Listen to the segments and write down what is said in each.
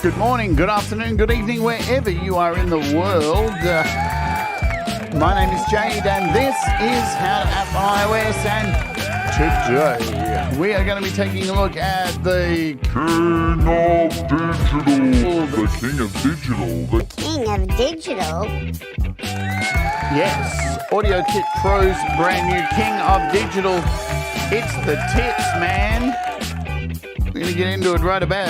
Good morning, good afternoon, good evening, wherever you are in the world. My name is Jade, and this is How to App iOS. And today we are going to be taking a look at the King of Digital. The King of Digital. The King of Digital? Yes, AudioKit Pro's brand new King of Digital. It's the tits, man. We're going to get into it right about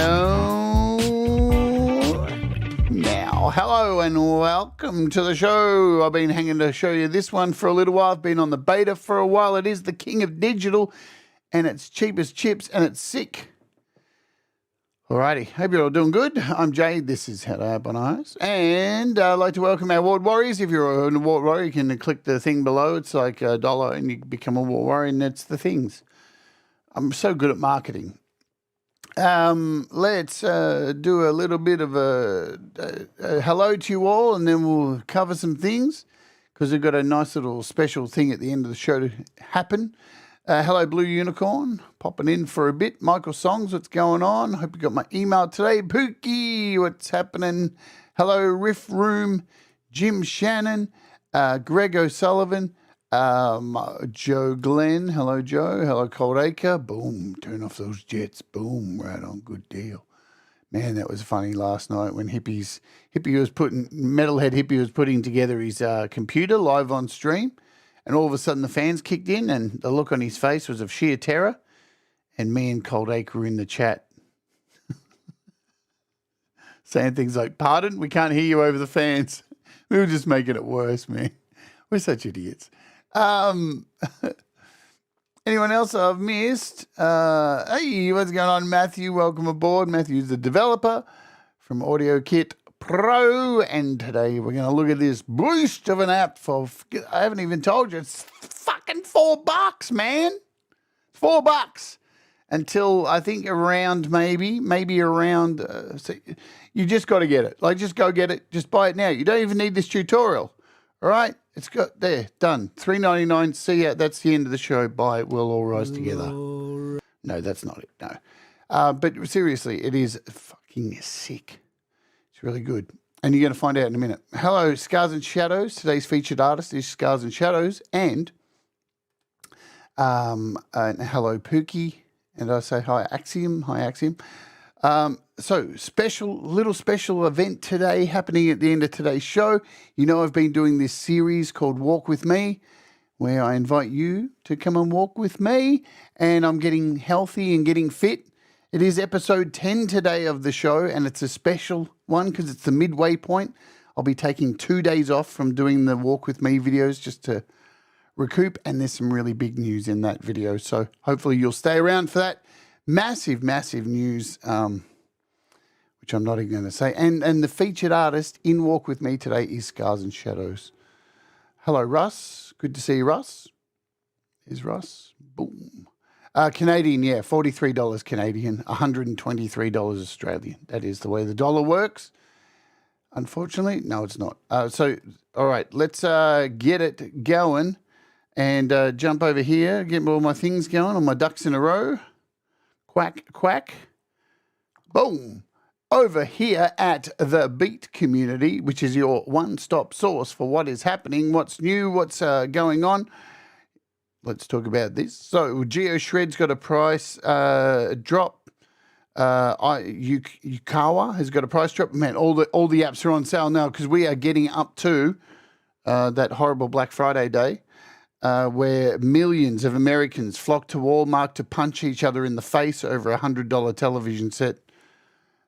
now. Hello and welcome to the show. I've been hanging to show you this one for a little while. I've been on the beta for a while. It is the King of Digital, and it's cheap as chips, and it's sick. Alrighty, hope you're all doing good. I'm Jade. This is How to App on iOS. And I'd like to welcome our Award Warriors. If you're an Award Warrior, you can click the thing below. It's like $1 and you become a Award Warrior, and that's the things. I'm so good at marketing. Let's do a little bit of a hello to you all, and then we'll cover some things because we've got a nice little special thing at the end of the show to happen. Hello, Blue Unicorn, popping in for a bit. Michael Songs, what's going on? Hope you got my email today. Pookie, what's happening? Hello, Riff Room, Jim Shannon, Greg O'Sullivan, Joe Glenn. Hello, Joe. Hello, Cold Acre. Boom, turn off those jets. Boom, right on, good deal. Man, that was funny last night when Metalhead Hippie was putting together his computer live on stream. And all of a sudden the fans kicked in and the look on his face was of sheer terror. And me and Cold Acre were in the chat saying things like, pardon, we can't hear you over the fans. We were just making it worse, man. We're such idiots. Anyone else I've missed? Hey, what's going on, Matthew? Welcome aboard. Matthew's the developer from AudioKit Pro, and today we're going to look at this boost of an app for, I haven't even told you, it's fucking $4, man. $4 until I think around maybe around, so you just got to get it. Like, just go get it. Just buy it now. You don't even need this tutorial. All right? It's got, there, done. $3.99. See ya. That's the end of the show. Buy it. We'll all rise together. No, that's not it. No. But seriously, it is fucking sick. It's really good. And you're going to find out in a minute. Hello, Scars and Shadows. Today's featured artist is Scars and Shadows. And hello, Pookie. And I say hi, Axiom. Hi, Axiom. So, little special event today happening at the end of today's show. You know, I've been doing this series called Walk With Me, where I invite you to come and walk with me. And I'm getting healthy and getting fit. It is episode 10 today of the show, and it's a special one because it's the midway point. I'll be taking 2 days off from doing the Walk With Me videos just to recoup, and there's some really big news in that video. So hopefully you'll stay around for that. Massive news, which I'm not even going to say. And the featured artist in Walk With Me today is Scars and Shadows. Hello, Russ. Good to see you, Russ. Here's Russ. Boom. Canadian, yeah, $43 Canadian, $123 Australian. That is the way the dollar works. Unfortunately, no, it's not. So, all right, let's get it going and jump over here, get all my things going, all my ducks in a row. Quack, quack. Boom. Over here at the Beat Community, which is your one-stop source for what is happening, what's new, what's going on. Let's talk about this. So GeoShred's got a price drop. Yukawa has got a price drop. Man, all the apps are on sale now because we are getting up to that horrible Black Friday day where millions of Americans flock to Walmart to punch each other in the face over a $100 television set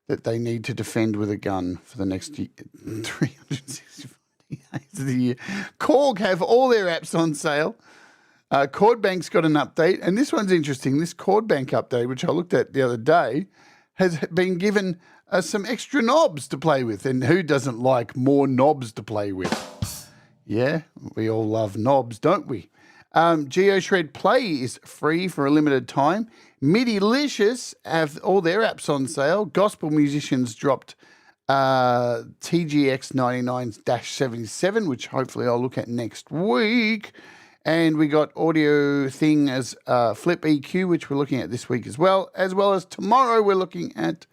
that they need to defend with a gun for the next 365 days of the year. Korg have all their apps on sale. Chordbank's got an update, and this one's interesting. This Chordbank update, which I looked at the other day, has been given some extra knobs to play with, and who doesn't like more knobs to play with? Yeah, we all love knobs, don't we? GeoShred Play is free for a limited time. Midilicious have all their apps on sale. Gospel Musicians dropped TGX 99-77, which hopefully I'll look at next week. And we got Audio Thing as Flip EQ, which we're looking at this week as well as tomorrow we're looking at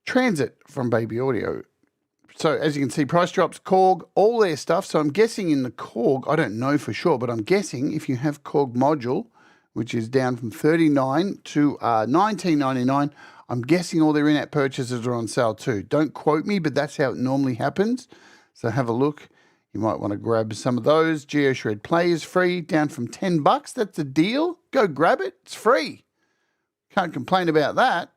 Transit from Baby Audio. So as you can see, price drops, Korg, all their stuff. So I'm guessing in the Korg, I don't know for sure, but I'm guessing if you have Korg module, which is down from $39 to $19.99, I'm guessing all their in-app purchases are on sale too. Don't quote me, but that's how it normally happens. So have a look. You might want to grab some of those. GeoShred Play is free, down from $10. That's a deal. Go grab it. It's free. Can't complain about that.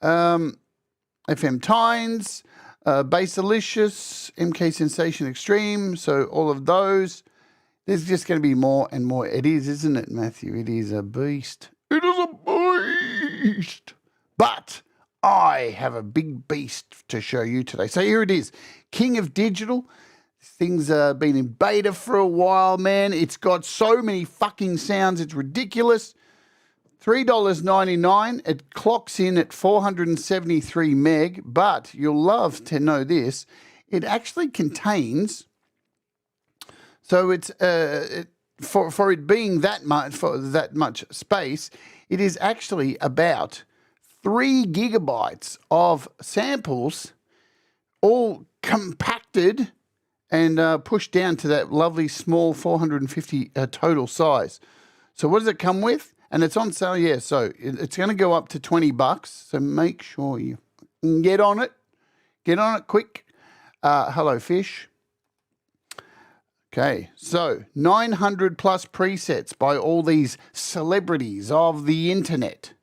FM Tynes, Basilicious, MK Sensation Extreme. So all of those. There's just going to be more and more. It is, isn't it, Matthew? It is a beast. It is a beast. But I have a big beast to show you today. So here it is. King of Digital. This thing's been in beta for a while, man. It's got so many fucking sounds. It's ridiculous. $3.99. It clocks in at 473 meg. But you'll love to know this. It actually contains... So it's for it being that much space, it is actually about 3 gigabytes of samples, all compacted and pushed down to that lovely small 450 total size. So what does it come with? And it's on sale, yeah. So it's going to go up to $20. So make sure you get on it. Get on it quick. Hello, Fish. Okay, so 900 plus presets by all these celebrities of the internet.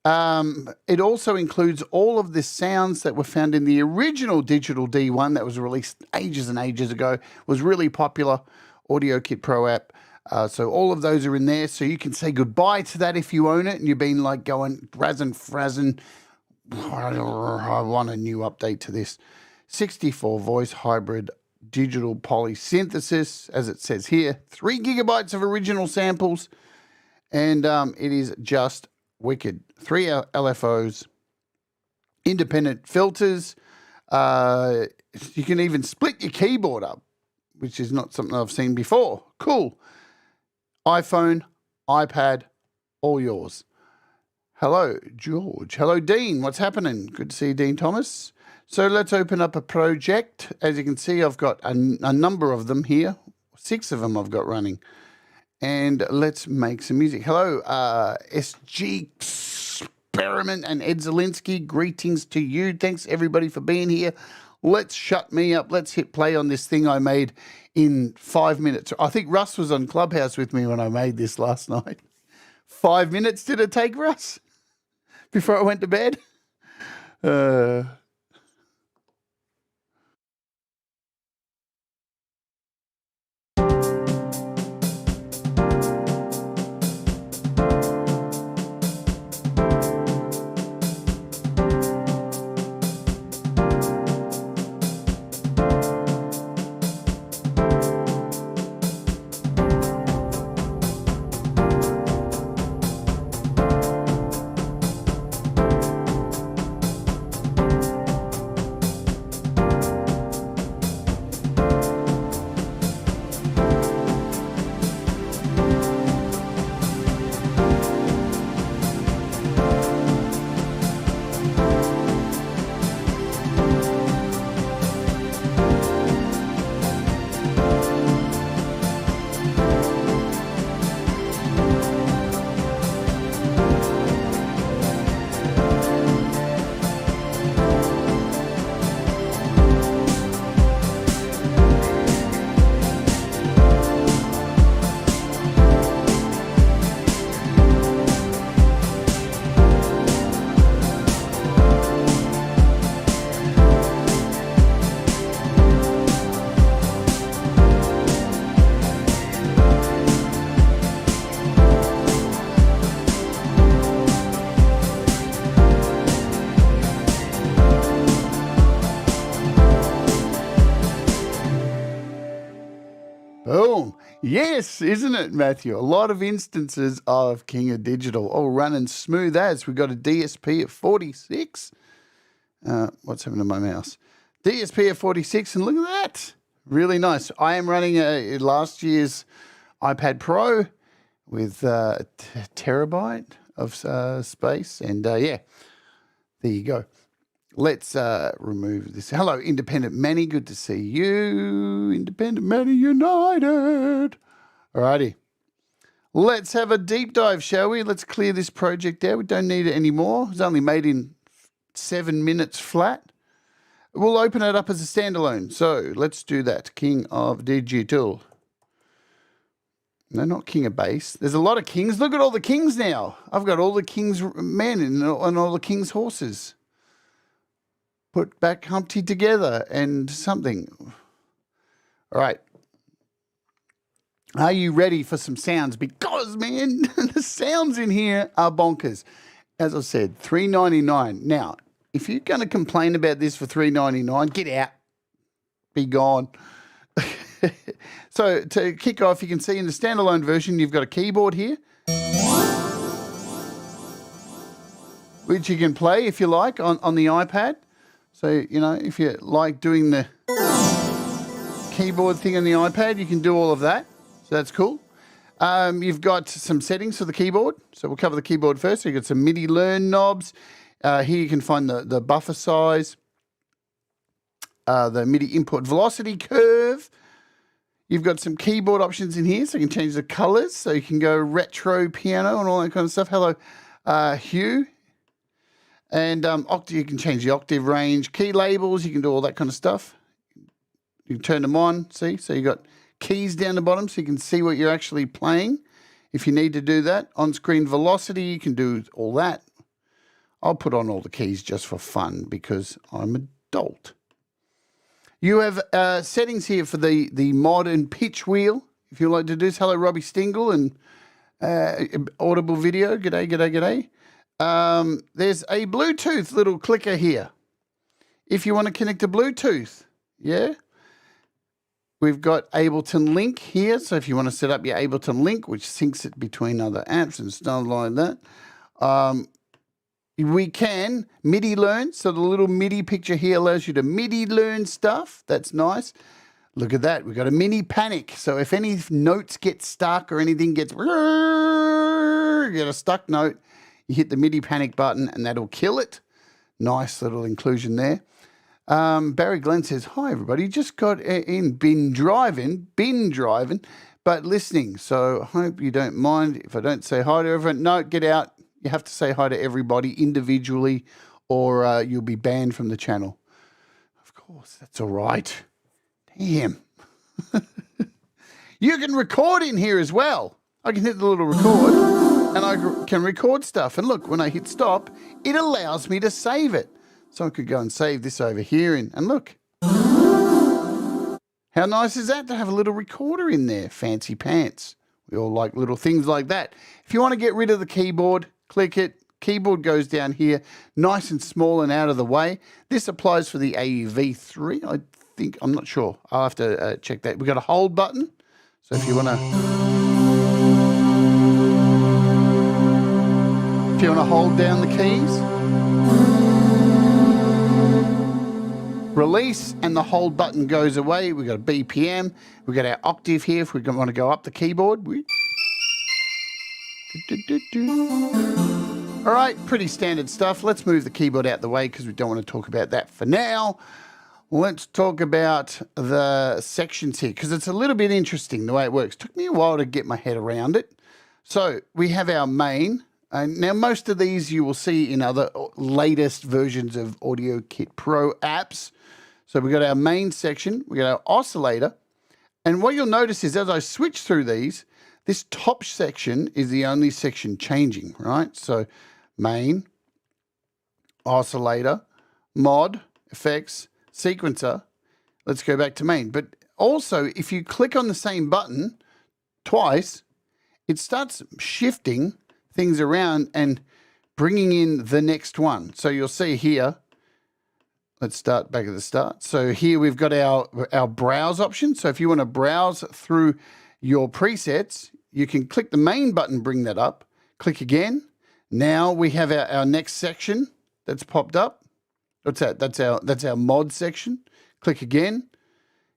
It also includes all of the sounds that were found in the original Digital D1 that was released ages and ages ago, was really popular, AudioKit Pro app. So all of those are in there, so you can say goodbye to that if you own it and you've been like going razzin' frazzin', I want a new update to this. 64 voice hybrid digital polysynthesis, as it says here, 3 gigabytes of original samples, and it is just wicked. 3 LFOs, independent filters. You can even split your keyboard up, which is not something I've seen before. Cool. iPhone, iPad, all yours. Hello, George. Hello, Dean. What's happening? Good to see you, Dean Thomas. So let's open up a project. As you can see, I've got a number of them here. 6 of them I've got running. And let's make some music. Hello, SG Experiment and Ed Zielinski. Greetings to you. Thanks, everybody, for being here. Let's shut me up. Let's hit play on this thing I made in 5 minutes. I think Russ was on Clubhouse with me when I made this last night. 5 minutes did it take, Russ? Before I went to bed? Boom. Yes, isn't it, Matthew? A lot of instances of King of Digital all running smooth as. We've got a DSP at 46. What's happening to my mouse? DSP at 46, and look at that. Really nice. I am running last year's iPad Pro with a terabyte of space. And yeah, there you go. Let's remove this. Hello, Independent Manny. Good to see you. Independent Manny United. Alrighty. Let's have a deep dive, shall we? Let's clear this project out. We don't need it anymore. It's only made in 7 minutes flat. We'll open it up as a standalone. So let's do that. King of Digital. No, not King of Bass. There's a lot of kings. Look at all the kings now. I've got all the king's men and all the king's horses. Put back Humpty together and something. All right. Are you ready for some sounds? Because, man, the sounds in here are bonkers. As I said, $3.99. Now, if you're going to complain about this for $3.99, get out. Be gone. So to kick off, you can see in the standalone version, you've got a keyboard here, which you can play if you like on the iPad. So, you know, if you like doing the keyboard thing on the iPad, you can do all of that. So that's cool. You've got some settings for the keyboard. So we'll cover the keyboard first. So you've got some MIDI learn knobs. Here you can find the buffer size, the MIDI input velocity curve. You've got some keyboard options in here, so you can change the colors. So you can go retro piano and all that kind of stuff. Hello, hue. And you can change the octave range. Key labels, you can do all that kind of stuff. You can turn them on, see? So you've got keys down the bottom so you can see what you're actually playing if you need to do that. On-screen velocity, you can do all that. I'll put on all the keys just for fun because I'm an adult. You have settings here for the mod and pitch wheel. If you like to do this, hello, Robbie Stingle and Audible Video. G'day, g'day, g'day. There's a Bluetooth little clicker here. If you want to connect to Bluetooth, yeah. We've got Ableton Link here. So if you want to set up your Ableton Link, which syncs it between other apps and stuff like that. We can MIDI learn. So the little MIDI picture here allows you to MIDI learn stuff. That's nice. Look at that. We've got a mini panic. So if any notes get stuck or anything gets, you get a stuck note, you hit the MIDI panic button and that'll kill it. Nice little inclusion there. Barry Glenn says, hi, everybody. Just got in, been driving, but listening. So I hope you don't mind if I don't say hi to everyone. No, get out. You have to say hi to everybody individually or you'll be banned from the channel. Of course, that's all right. Damn. You can record in here as well. I can hit the little record and I can record stuff. And look, when I hit stop, it allows me to save it. So I could go and save this over here and look. How nice is that to have a little recorder in there? Fancy pants. We all like little things like that. If you want to get rid of the keyboard, click it. Keyboard goes down here, nice and small and out of the way. This applies for the AUV3, I think. I'm not sure. I'll have to check that. We've got a hold button. So if you want to hold down the keys, release, and the hold button goes away. We've got a BPM. We've got our octave here if we want to go up the keyboard. All right, pretty standard stuff. Let's move the keyboard out the way because we don't want to talk about that for now. Let's talk about the sections here because it's a little bit interesting the way it works. Took me a while to get my head around it. So we have our main. Now, most of these you will see in other latest versions of AudioKit Pro apps. So we've got our main section, we got our oscillator. And what you'll notice is as I switch through these, this top section is the only section changing, right? So main, oscillator, mod, effects, sequencer. Let's go back to main. But also, if you click on the same button twice, it starts shifting things around and bringing in the next one. So you'll see here, let's start back at the start. So here we've got our browse option. So if you want to browse through your presets, you can click the main button, bring that up, click again. Now we have our next section that's popped up. What's that? That's our mod section. Click again.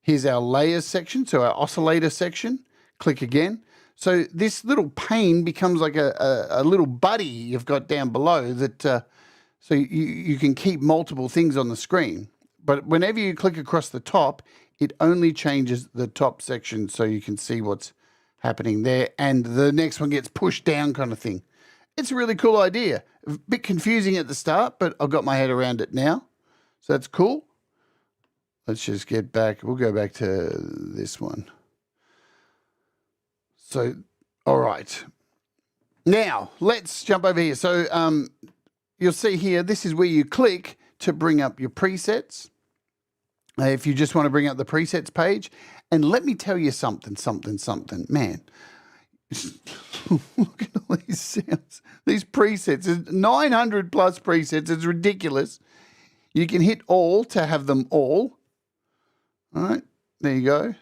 Here's our layers section. So our oscillator section, click again. So this little pane becomes like a little buddy you've got down below that So you can keep multiple things on the screen. But whenever you click across the top, it only changes the top section so you can see what's happening there. And the next one gets pushed down kind of thing. It's a really cool idea. A bit confusing at the start, but I've got my head around it now. So that's cool. Let's just get back. We'll go back to this one. So, all right. Now, let's jump over here. So you'll see here, this is where you click to bring up your presets. If you just want to bring up the presets page. And let me tell you something. Man, look at all these sounds. These presets, there's 900 plus presets. It's ridiculous. You can hit all to have them all. All right, there you go.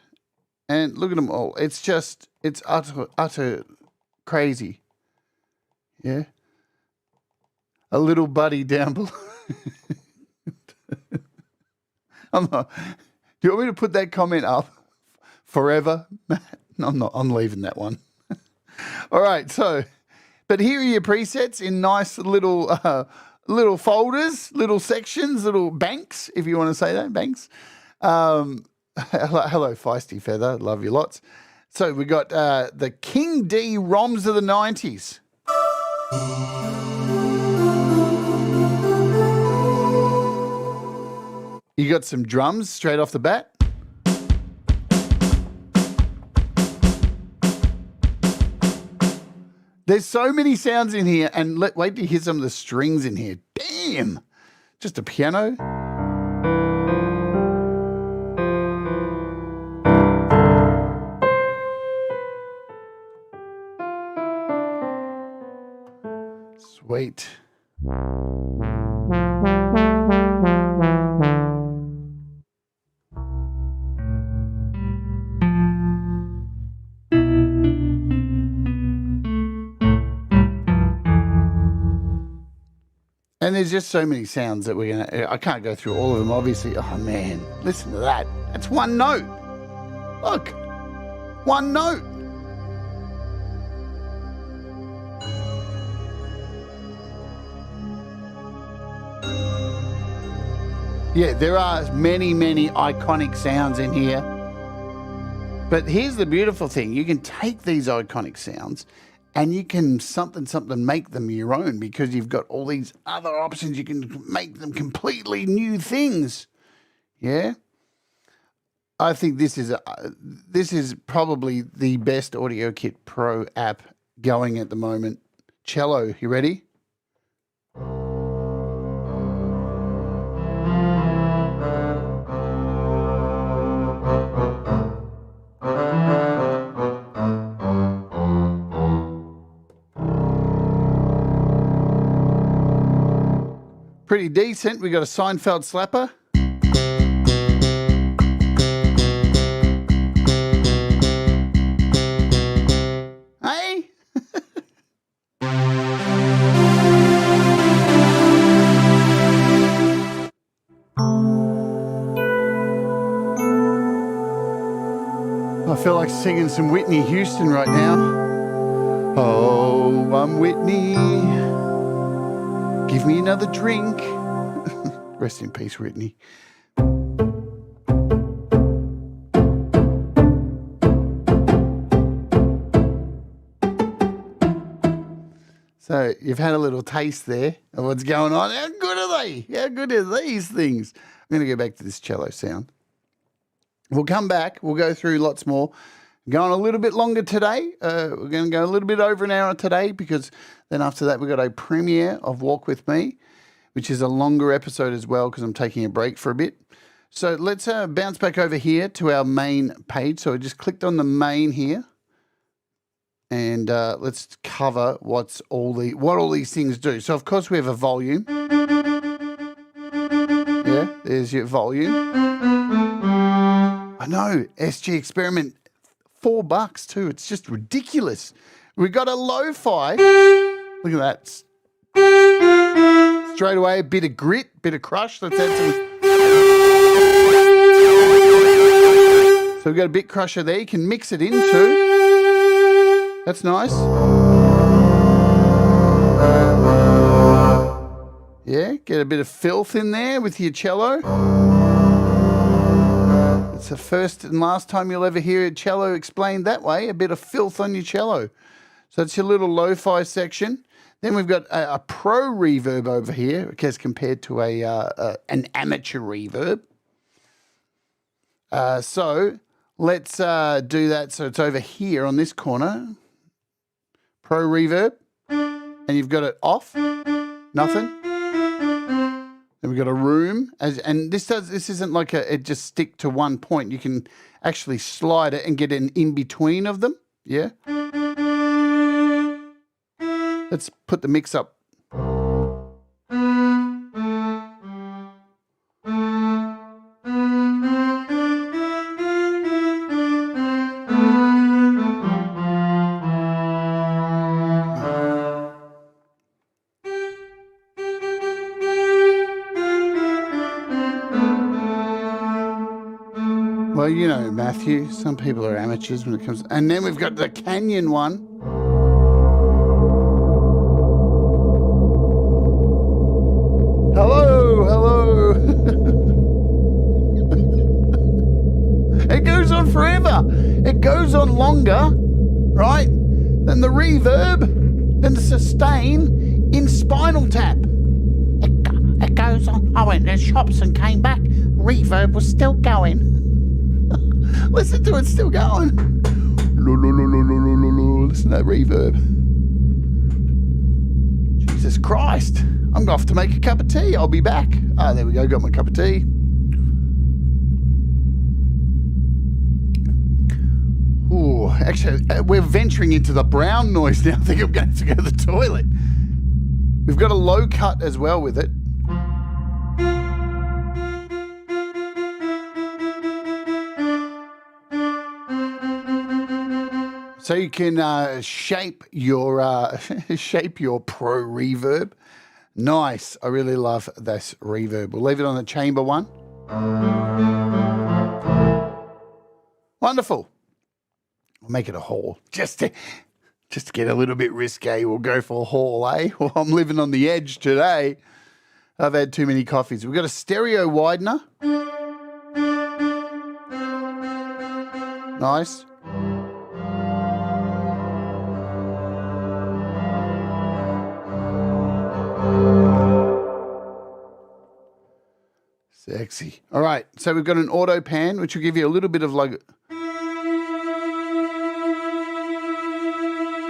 And look at them all. It's just, it's utter crazy. Yeah. A little buddy down below. Do you want me to put that comment up forever? No, I'm not. I'm leaving that one. All right. So, but here are your presets in nice little little folders, little sections, little banks, if you want to say that, banks. Hello, Feisty Feather. Love you lots. So we got the King D ROMs of the 90s. You got some drums straight off the bat. There's so many sounds in here, and wait to hear some of the strings in here. Damn! Just a piano. Sweet. And there's just so many sounds that I can't go through all of them, obviously. Oh, man, listen to that. That's one note. Look, one note. Yeah, there are many, many iconic sounds in here. But here's the beautiful thing. You can take these iconic sounds and you can make them your own, because you've got all these other options. You can make them completely new things. Yeah. I think this is probably the best AudioKit Pro app going at the moment. Cello, you ready? Pretty decent. We got a Seinfeld slapper. Hey? I feel like singing some Whitney Houston right now. Oh, I'm Whitney. Give me another drink. Rest in peace, Whitney. So you've had a little taste there of what's going on. How good are they? How good are these things? I'm going to go back to this cello sound. We'll come back. We'll go through lots more. Going a little bit longer today. We're going to go a little bit over an hour today, because then after that we've got a premiere of Walk With Me, which is a longer episode as well, because I'm taking a break for a bit. So let's bounce back over here to our main page. So I just clicked on the main here. And let's cover what all these things do. So, of course, we have a volume. Yeah, there's your volume. I know, SG Experiment, $4 too. It's just ridiculous. We got a lo-fi. Look at that. Straight away, a bit of grit, bit of crush. Let's add some. So we've got a bit crusher there. You can mix it into. That's nice. Yeah, get a bit of filth in there with your cello. It's the first and last time you'll ever hear a cello explained that way, a bit of filth on your cello. So it's your little lo-fi section. Then we've got a pro reverb over here, as compared to an amateur reverb. So let's do that. So it's over here on this corner. Pro reverb. And you've got it off. Nothing. Then we've got a room, and this isn't like it just stick to one point. You can actually slide it and get an in between of them. Yeah. Let's put the mix up. Well, you know, Matthew, some people are amateurs when it comes. And then we've got the Canyon one. Hello, hello. It goes on forever. It goes on longer, right, than the reverb and the sustain in Spinal Tap. It goes on. I went to the shops and came back. Reverb was still going. Listen to it, still going. Listen to that reverb. Jesus Christ. I'm off to make a cup of tea. I'll be back. Ah, there we go. Got my cup of tea. Ooh, actually, we're venturing into the brown noise now. I think I'm going to have to go to the toilet. We've got a low cut as well with it. So you can shape your pro reverb. Nice. I really love this reverb. We'll leave it on the chamber one. Wonderful. We'll make it a hall. Just to get a little bit risque, we'll go for a hall, eh? Well, I'm living on the edge today. I've had too many coffees. We've got a stereo widener. Nice. Sexy. All right, so we've got an auto pan, which will give you a little bit of like...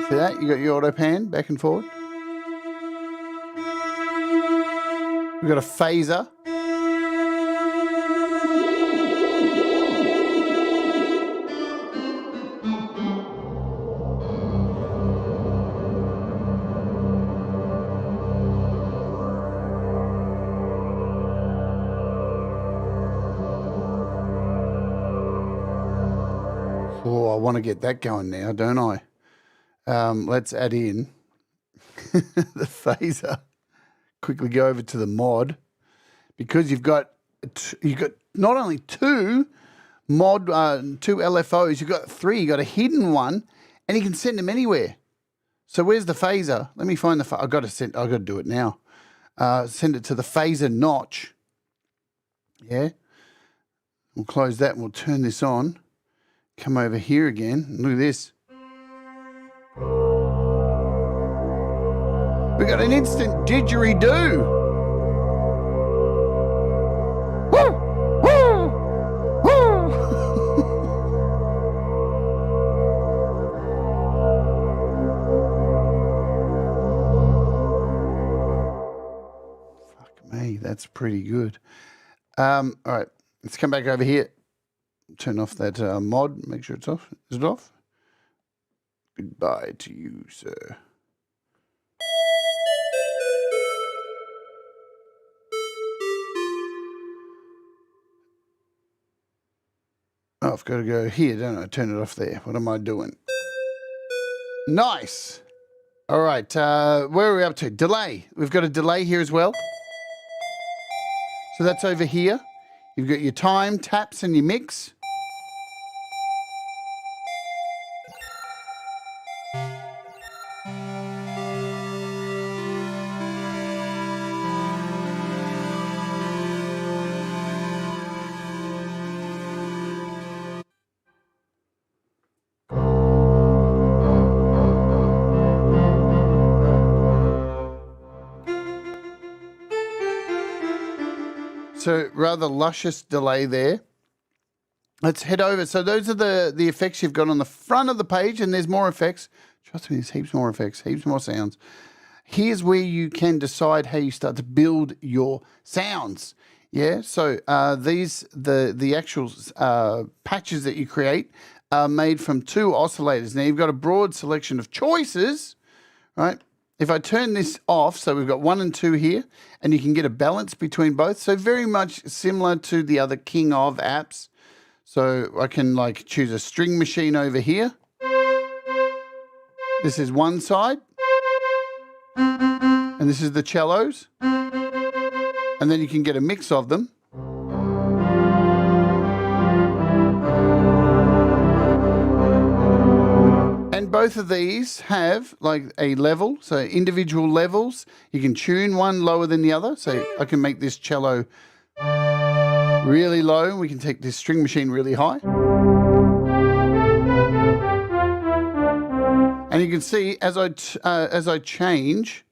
See that? You got your auto pan back and forward. We've got a phaser. Oh, I want to get that going now, don't I? Let's add in the phaser. Quickly go over to the mod, because you've got not only two mod, two LFOs, you've got three. You got a hidden one, and you can send them anywhere. So where's the phaser? Let me find the. I've got to do it now. Send it to the phaser notch. Yeah. We'll close that and we'll turn this on. Come over here again. Look at this. We got an instant didgeridoo. Woo! Woo! Woo! Fuck me, that's pretty good. All right, let's come back over here. Turn off that mod. Make sure it's off. Is it off? Goodbye to you, sir. Oh, I've got to go here, don't I? Turn it off there. What am I doing? Nice. All right. Where are we up to? Delay. We've got a delay here as well. So that's over here. You've got your time, taps, and your mix. So rather luscious delay there. Let's head over. So those are the effects you've got on the front of the page, and there's more effects. Trust me, there's heaps more effects, heaps more sounds. Here's where you can decide how you start to build your sounds. Yeah, so the actual patches that you create are made from 2 oscillators. Now you've got a broad selection of choices, right? If I turn this off, so we've got 1 and 2 here, and you can get a balance between both. So very much similar to the other King of apps. So I can like choose a string machine over here. This is one side. And this is the cellos. And then you can get a mix of them. And both of these have like a level, so individual levels. You can tune one lower than the other. So I can make this cello really low. We can take this string machine really high. And you can see as I change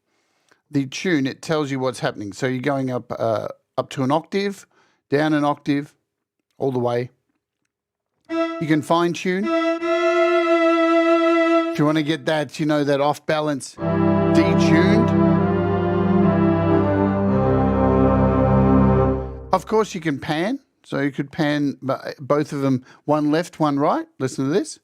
the tune, it tells you what's happening. So you're going up to an octave, down an octave, all the way. You can fine tune. If you want to get that, that off balance detuned. Of course, you can pan. So you could pan both of them, one left, one right. Listen to this.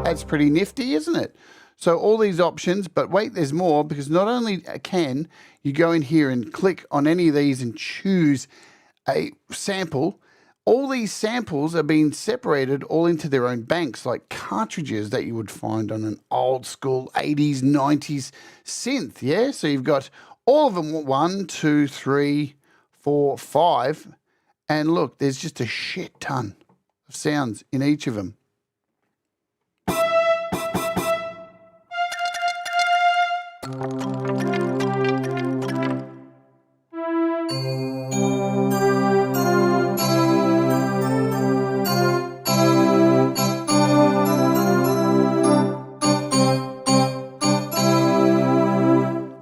That's pretty nifty, isn't it? So all these options, but wait, there's more, because not only can you go in here and click on any of these and choose a sample, all these samples are being separated all into their own banks, like cartridges that you would find on an old school 80s, 90s synth, yeah? So you've got all of them, 1, 2, 3, 4, 5, and look, there's just a shit ton of sounds in each of them.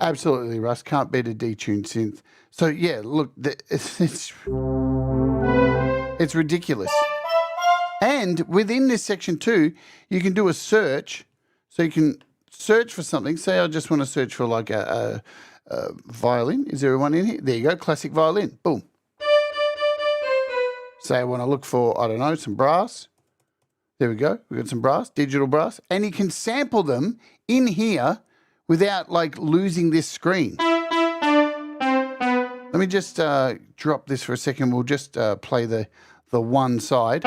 Absolutely, Russ. Can't beat a detuned synth. So yeah, look, it's ridiculous. And within this section too, you can do a search. So you can search for something. Say I just want to search for like a violin. Is there one in here? There you go, classic violin. Boom. Say I want to look for, I don't know, some brass. There we go. We've got some brass, digital brass. And you can sample them in here without like losing this screen. Let me just drop this for a second. We'll just play the one side.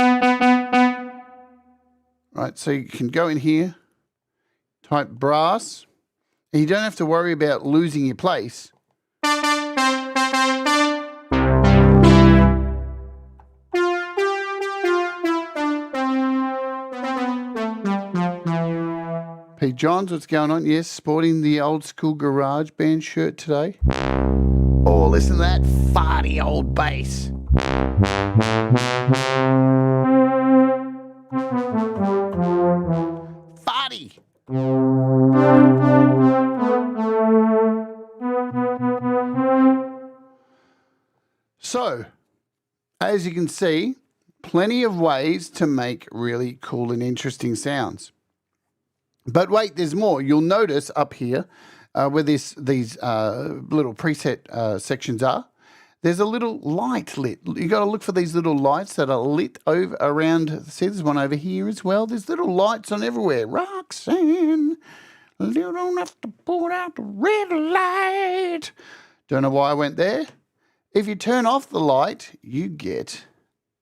Right, so you can go in here, type brass, and you don't have to worry about losing your place. Pete Johns, what's going on? Yes, sporting the old school garage band shirt today. Oh, listen to that farty old bass. Farty. So, as you can see, plenty of ways to make really cool and interesting sounds. But wait, there's more. You'll notice up here where these little preset sections are, there's a little light lit. You got to look for these little lights that are lit over around. See, there's one over here as well. There's little lights on everywhere. Roxanne, you don't have to put out the red light. Don't know why I went there. If you turn off the light, you get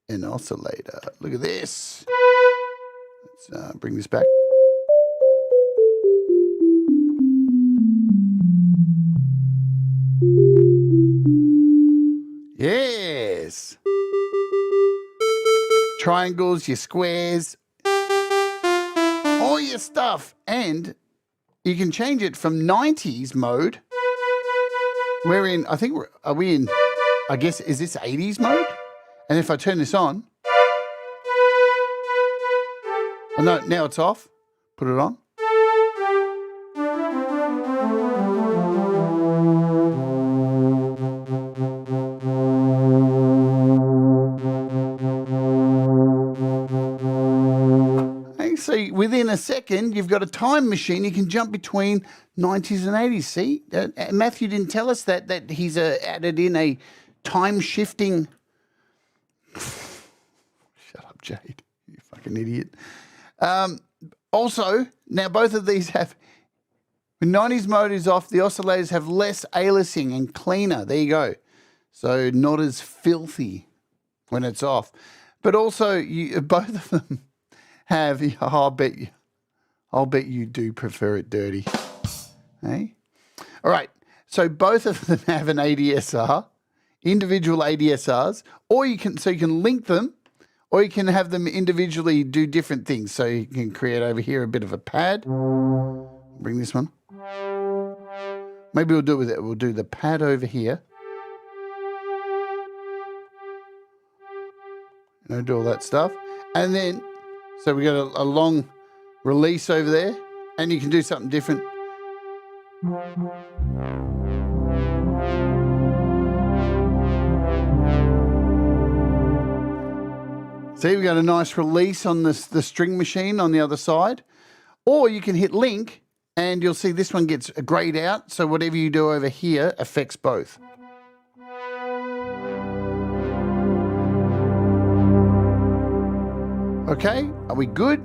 an oscillator. Look at this. Let's bring this back. Yes. Triangles, your squares, all your stuff. And you can change it from 90s mode. We're in, I think, are we in, I guess, is this 80s mode? And if I turn this on, oh no, now it's off. Put it on. a second, you've got a time machine. You can jump between 90s and 80s. See, Matthew didn't tell us that he's added in a time shifting. Shut up, Jade. You fucking idiot. Also, now both of these have, when 90s mode is off, the oscillators have less aliasing and cleaner. There you go. So not as filthy when it's off. But also, both of them have, I'll bet you do prefer it dirty. Hey? All right. So both of them have an ADSR, individual ADSRs, or you can link them, or you can have them individually do different things. So you can create over here a bit of a pad. Bring this one. Maybe we'll do it with it. We'll do the pad over here. Do all that stuff. And then, so we got a long release over there, and you can do something different. See, we got a nice release on the string machine on the other side. Or you can hit link, and you'll see this one gets grayed out, so whatever you do over here affects both. Okay, are we good?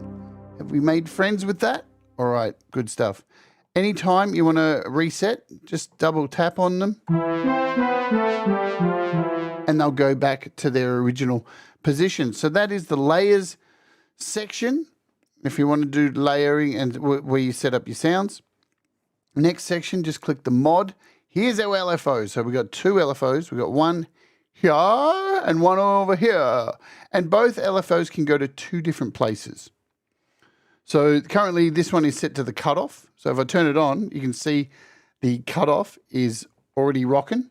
Have we made friends with that? All right, good stuff. Anytime you want to reset, just double tap on them and they'll go back to their original position. So that is the layers section. If you want to do layering and where you set up your sounds. Next section, just click the mod. Here's our LFO. So we've got two LFOs. We've got one here and one over here. And both LFOs can go to two different places. So currently this one is set to the cutoff. So if I turn it on, you can see the cutoff is already rocking.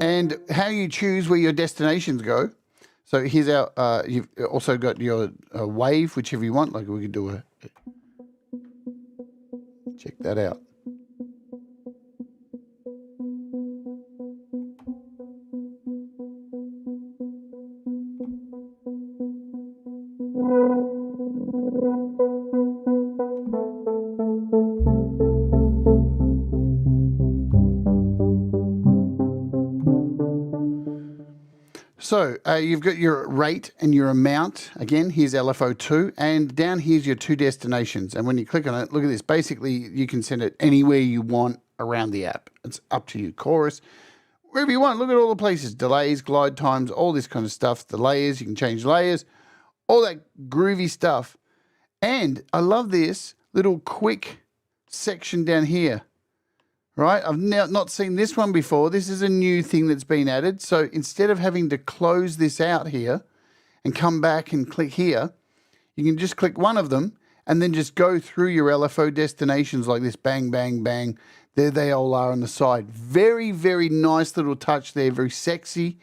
And how you choose where your destinations go. So here's our, you've also got your wave, whichever you want. Like we could do check that out. So you've got your rate and your amount. Again, here's LFO2, and down here's your two destinations. And when you click on it, look at this. Basically, you can send it anywhere you want around the app. It's up to you. Chorus, wherever you want. Look at all the places. Delays, glide times, all this kind of stuff. The layers, you can change layers. All that groovy stuff. And I love this little quick section down here. Right, I've not seen this one before. This is a new thing that's been added. So instead of having to close this out here and come back and click here, you can just click one of them and then just go through your LFO destinations like this. Bang, bang, bang. There they all are on the side. Very, very nice little touch there. Very sexy.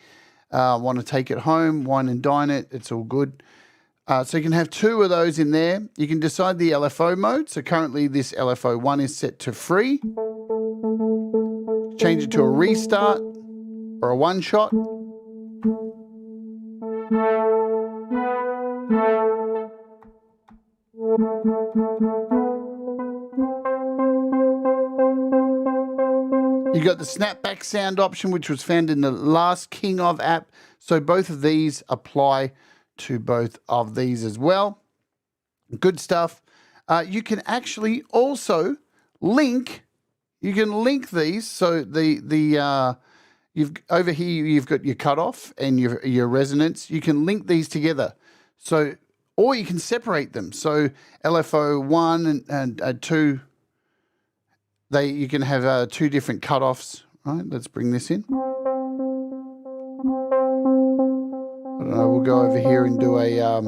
Want to take it home, wine and dine it. It's all good. So you can have two of those in there. You can decide the LFO mode. So currently this LFO 1 is set to free. Change it to a restart or a one shot. You got the snapback sound option, which was found in the last King of app. So both of these apply to both of these as well. Good stuff. You can actually also link. You can link these. So you've over here you've got your cutoff and your resonance. You can link these together. So or you can separate them. So LFO 1 and 2. You can have two different cutoffs. Right. Let's bring this in. I don't know. We'll go over here and do a.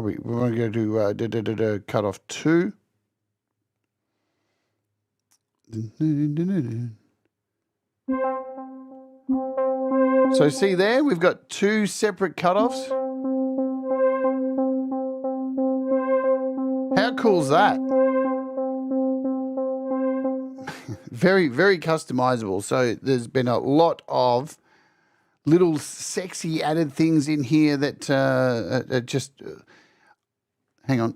We want to go to cutoff 2. So see there, we've got two separate cutoffs. How cool is that? Very, very customizable. So there's been a lot of little sexy added things in here that just hang on.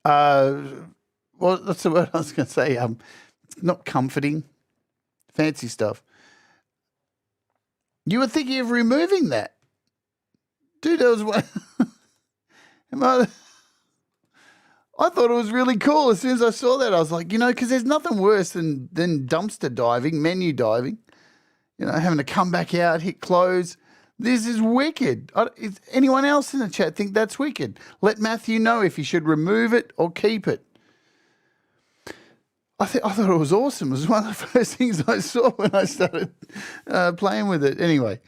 Well, that's the word I was going to say. Not comforting, fancy stuff. You were thinking of removing that, dude. There was one. I thought it was really cool. As soon as I saw that, I was like, because there's nothing worse than dumpster diving, menu diving. Having to come back out, hit close. This is wicked. Is anyone else in the chat think that's wicked? Let Matthew know if you should remove it or keep it. I thought it was awesome. It was one of the first things I saw when I started playing with it. Anyway,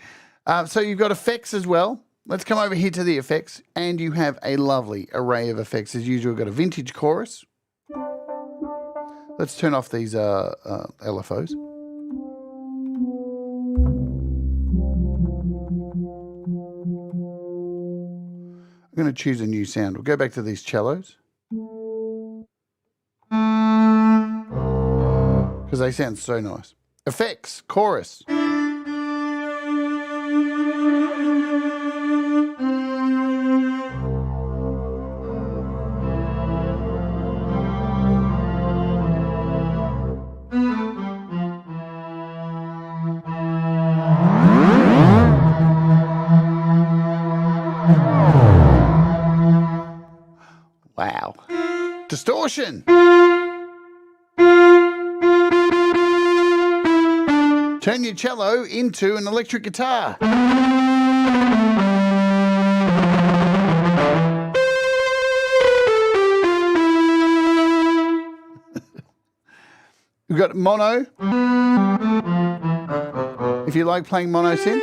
so you've got effects as well. Let's come over here to the effects, and you have a lovely array of effects. As usual, we've got a vintage chorus. Let's turn off these LFOs. I'm going to choose a new sound. We'll go back to these cellos, because they sound so nice. Effects, chorus. Wow. Distortion. Turn your cello into an electric guitar. We've got mono. If you like playing mono synth.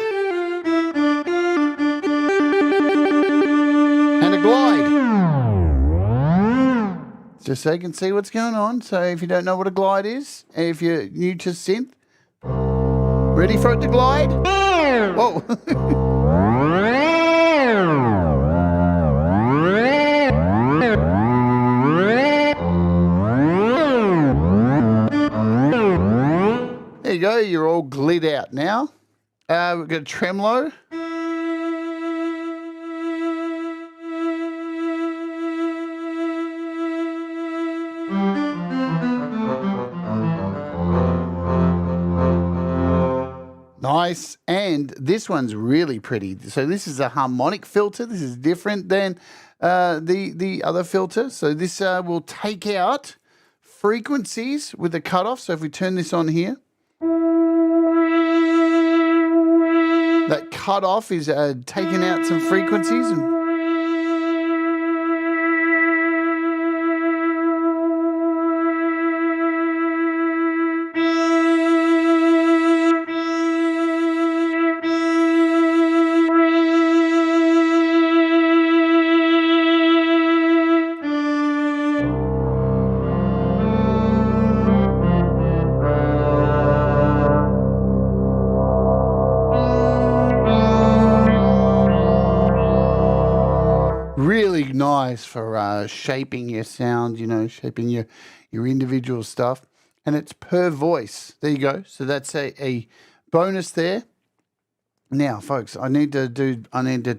And a glide. Just so you can see what's going on. So if you don't know what a glide is, if you're new to synth, ready for it to glide? Whoa. There you go. You're all glid out now. We've got a tremolo. Nice. And this one's really pretty. So this is a harmonic filter. This is different than the other filter. So this will take out frequencies with the cutoff. So if we turn this on here, that cutoff is taking out some frequencies. And really nice for shaping your sound, shaping your individual stuff. And it's per voice. There you go. So that's a bonus there. Now, folks, I need to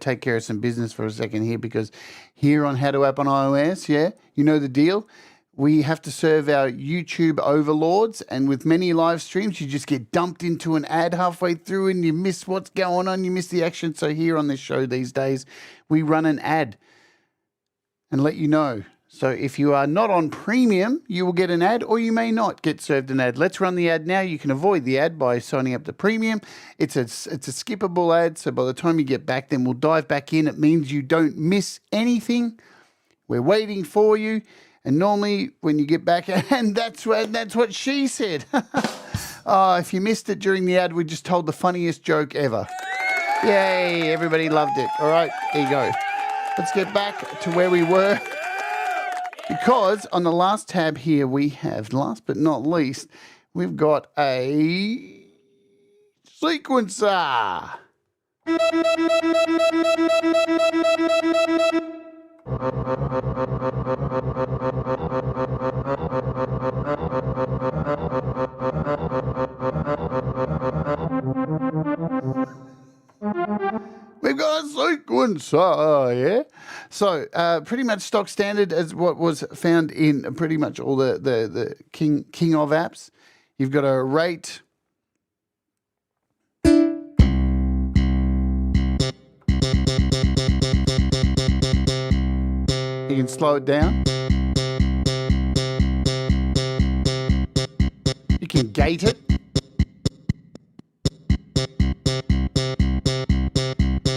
take care of some business for a second here, because here on How to App on iOS, you know the deal. We have to serve our YouTube overlords, and with many live streams, you just get dumped into an ad halfway through and you miss what's going on, you miss the action. So here on this show these days, we run an ad and let you know. So if you are not on premium, you will get an ad, or you may not get served an ad. Let's run the ad now. You can avoid the ad by signing up to premium. It's a skippable ad, so by the time you get back, then we'll dive back in. It means you don't miss anything. We're waiting for you. And normally when you get back, and that's what she said. If you missed it during the ad, we just told the funniest joke ever. Yay, everybody loved it. All right, there you go. Let's get back to where we were. Because on the last tab here, we have, last but not least, we've got a sequencer. We've got a sequencer, yeah? So pretty much stock standard as what was found in pretty much all the king of apps. You've got a rate. You can slow it down. You can gate it.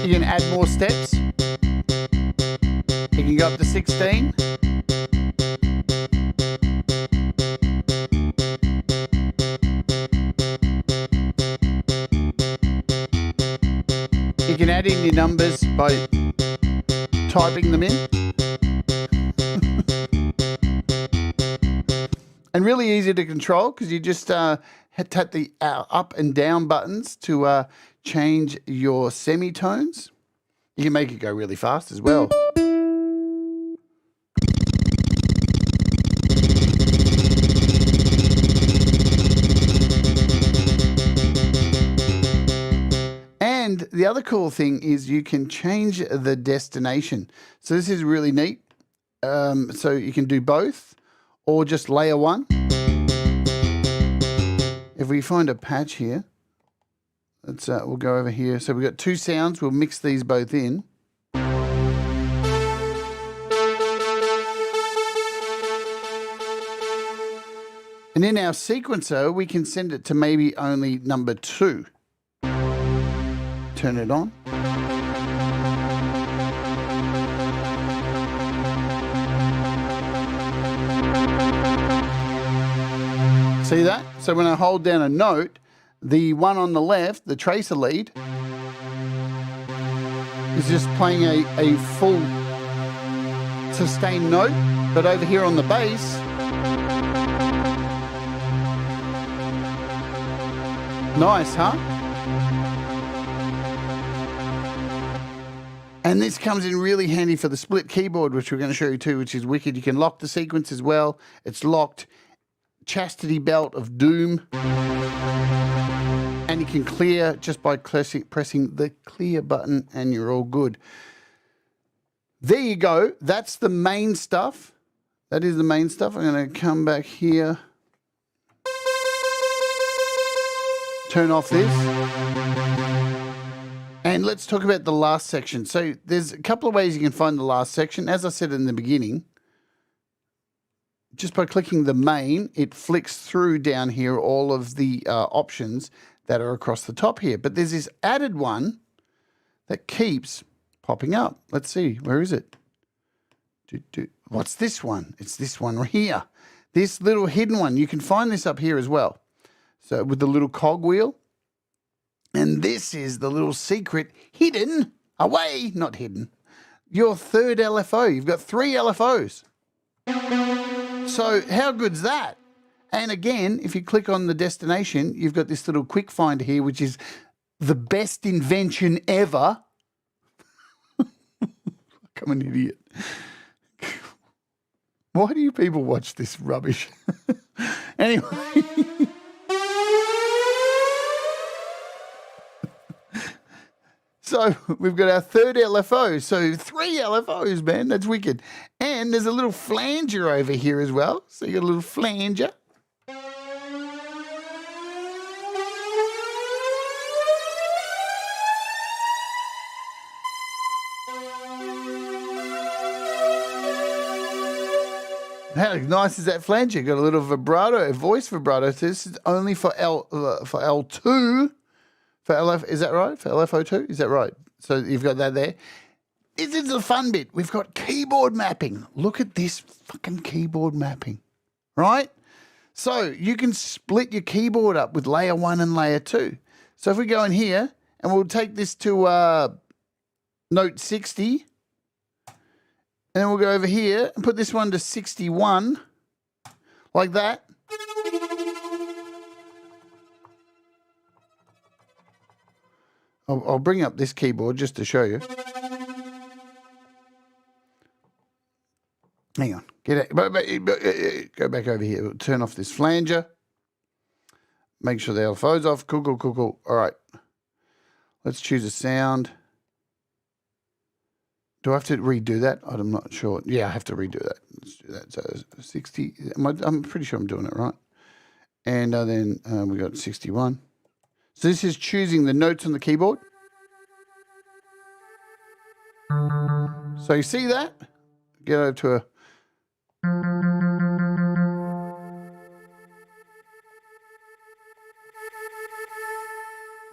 You can add more steps. You can go up to 16. You can add in your numbers by typing them in. And really easy to control because you just tap the up and down buttons to change your semitones. You can make it go really fast as well. And the other cool thing is you can change the destination. So this is really neat. So you can do both or just layer one. If we find a patch here, let's we'll go over here. So we've got two sounds. We'll mix these both in. And in our sequencer, we can send it to maybe only number 2. Turn it on. See that? So when I hold down a note, the one on the left, the tracer lead, is just playing a full sustained note. But over here on the bass, nice, huh? And this comes in really handy for the split keyboard, which we're going to show you too, which is wicked. You can lock the sequence as well. It's locked. Chastity belt of doom. And you can clear just by pressing the clear button and you're all good. There you go. That's the main stuff. That is the main stuff. I'm going to come back here. Turn off this. And let's talk about the last section. So there's a couple of ways you can find the last section. As I said in the beginning, just by clicking the main, it flicks through down here all of the options that are across the top here. But there's this added one that keeps popping up. Let's see. Where is it? What's this one? It's this one right here. This little hidden one. You can find this up here as well. So with the little cog wheel. And this is the little secret hidden away, not hidden, your third LFO. You've got 3 LFOs. So how good's that? And again, if you click on the destination, you've got this little quick find here, which is the best invention ever. I'm an idiot. Why do you people watch this rubbish? Anyway. So we've got our third LFO. So 3 LFOs, man. That's wicked. And there's a little flanger over here as well. So you got a little flanger. How nice is that flanger? Got a little vibrato, a voice vibrato. So this is only for L2. For LF, is that right? For LFO2, is that right? So you've got that there. This is the fun bit. We've got keyboard mapping. Look at this fucking keyboard mapping, right? So you can split your keyboard up with layer 1 and layer 2. So if we go in here and we'll take this to note 60, and then we'll go over here and put this one to 61, like that. I'll bring up this keyboard just to show you. Hang on. Get it. Go back over here. We'll turn off this flanger. Make sure the LFO's off. Cool. All right. Let's choose a sound. Do I have to redo that? I'm not sure. Yeah, I have to redo that. Let's do that. So 60. I'm pretty sure I'm doing it right. And then we got 61. So this is choosing the notes on the keyboard. So you see that? Get over to a...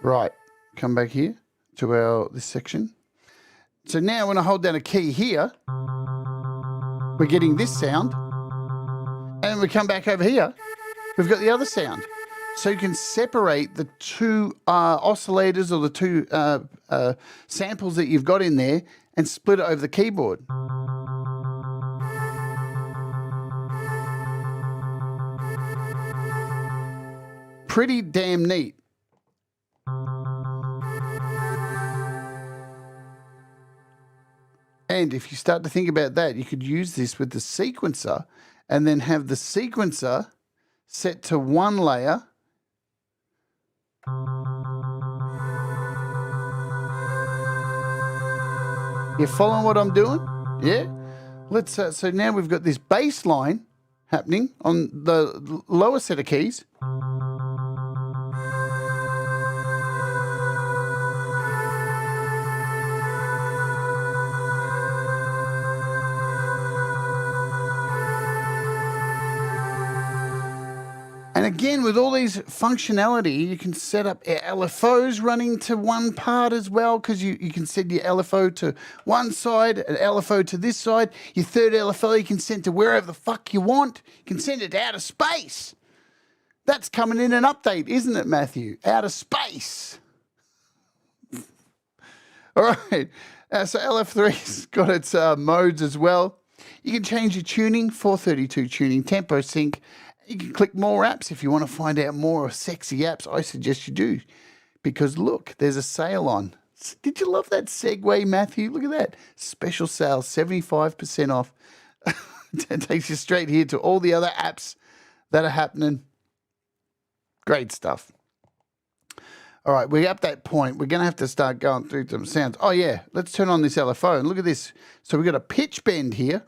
Right. Come back here to this section. So now when I hold down a key here, we're getting this sound. And we come back over here, we've got the other sound. So you can separate the two oscillators or the two samples that you've got in there and split it over the keyboard. Pretty damn neat. And if you start to think about that, you could use this with the sequencer and then have the sequencer set to one layer. You following what I'm doing? Yeah? Let's. So now we've got this bass line happening on the lower set of keys. And again, with all these functionality, you can set up LFOs running to one part as well, because you can send your LFO to one side, an LFO to this side. Your third LFO you can send to wherever the fuck you want. You can send it to outer space. That's coming in an update, isn't it, Matthew? Outer space. All right. So LF3's got its modes as well. You can change your tuning, 432 tuning, tempo sync. You can click more apps if you want to find out more sexy apps. I suggest you do, because look, there's a sale on. Did you love that segue, Matthew? Look at that. Special sale, 75% off. It takes you straight here to all the other apps that are happening. Great stuff. All right, we're at that point. We're going to have to start going through some sounds. Oh, yeah, let's turn on this LFO and look at this. So we've got a pitch bend here.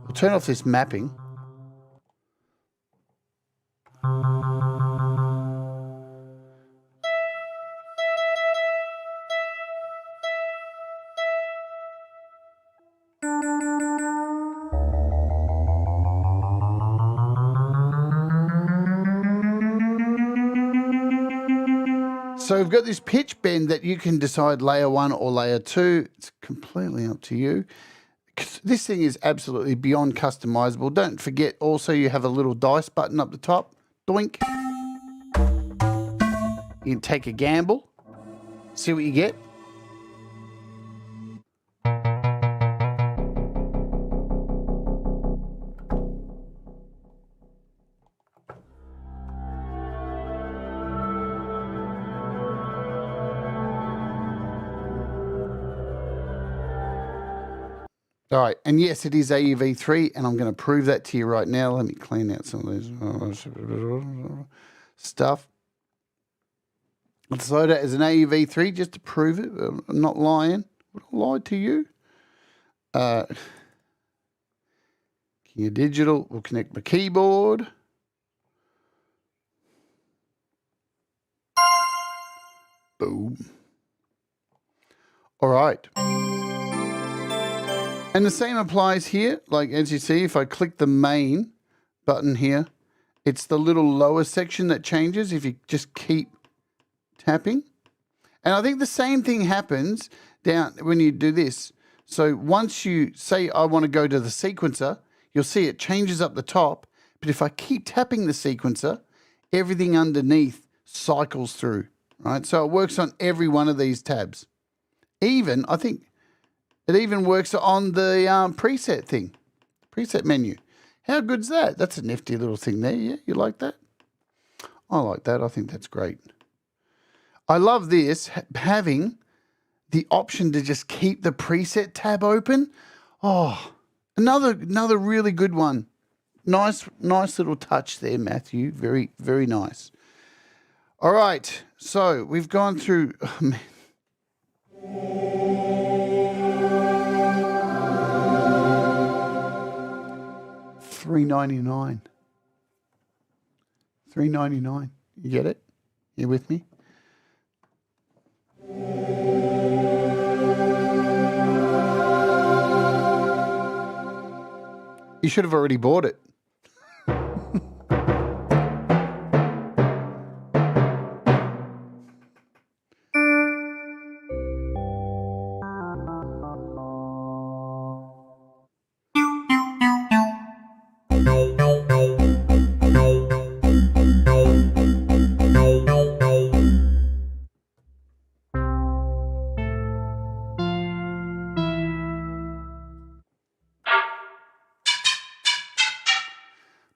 We'll turn off this mapping. So we've got this pitch bend that you can decide layer 1 or layer 2. It's completely up to you. This thing is absolutely beyond customizable. Don't forget also you have a little dice button up the top. Doink. You can take a gamble. See what you get. All right, and yes, it is AEV3, and I'm going to prove that to you right now. Let me clean out some of these stuff. Let's load it as an AEV3 just to prove it. I'm not lying. Would I lie to you? King of Digital. We'll connect my keyboard. Boom. All right. And the same applies here. Like, as you see, if I click the main button here, it's the little lower section that changes if you just keep tapping. And I think the same thing happens down when you do this. So once you say, I want to go to the sequencer, you'll see it changes up the top. But if I keep tapping the sequencer, everything underneath cycles through, right? So it works on every one of these tabs. Even, I think, it even works on the preset thing, preset menu. How good's that? That's a nifty little thing there. Yeah, you like that? I like that. I think that's great. I love this, having the option to just keep the preset tab open. Oh, another really good one. Nice little touch there, Matthew. Very, very nice. All right, so we've gone through. Oh, man. $3.99. $3.99. You get it? You with me? You should have already bought it.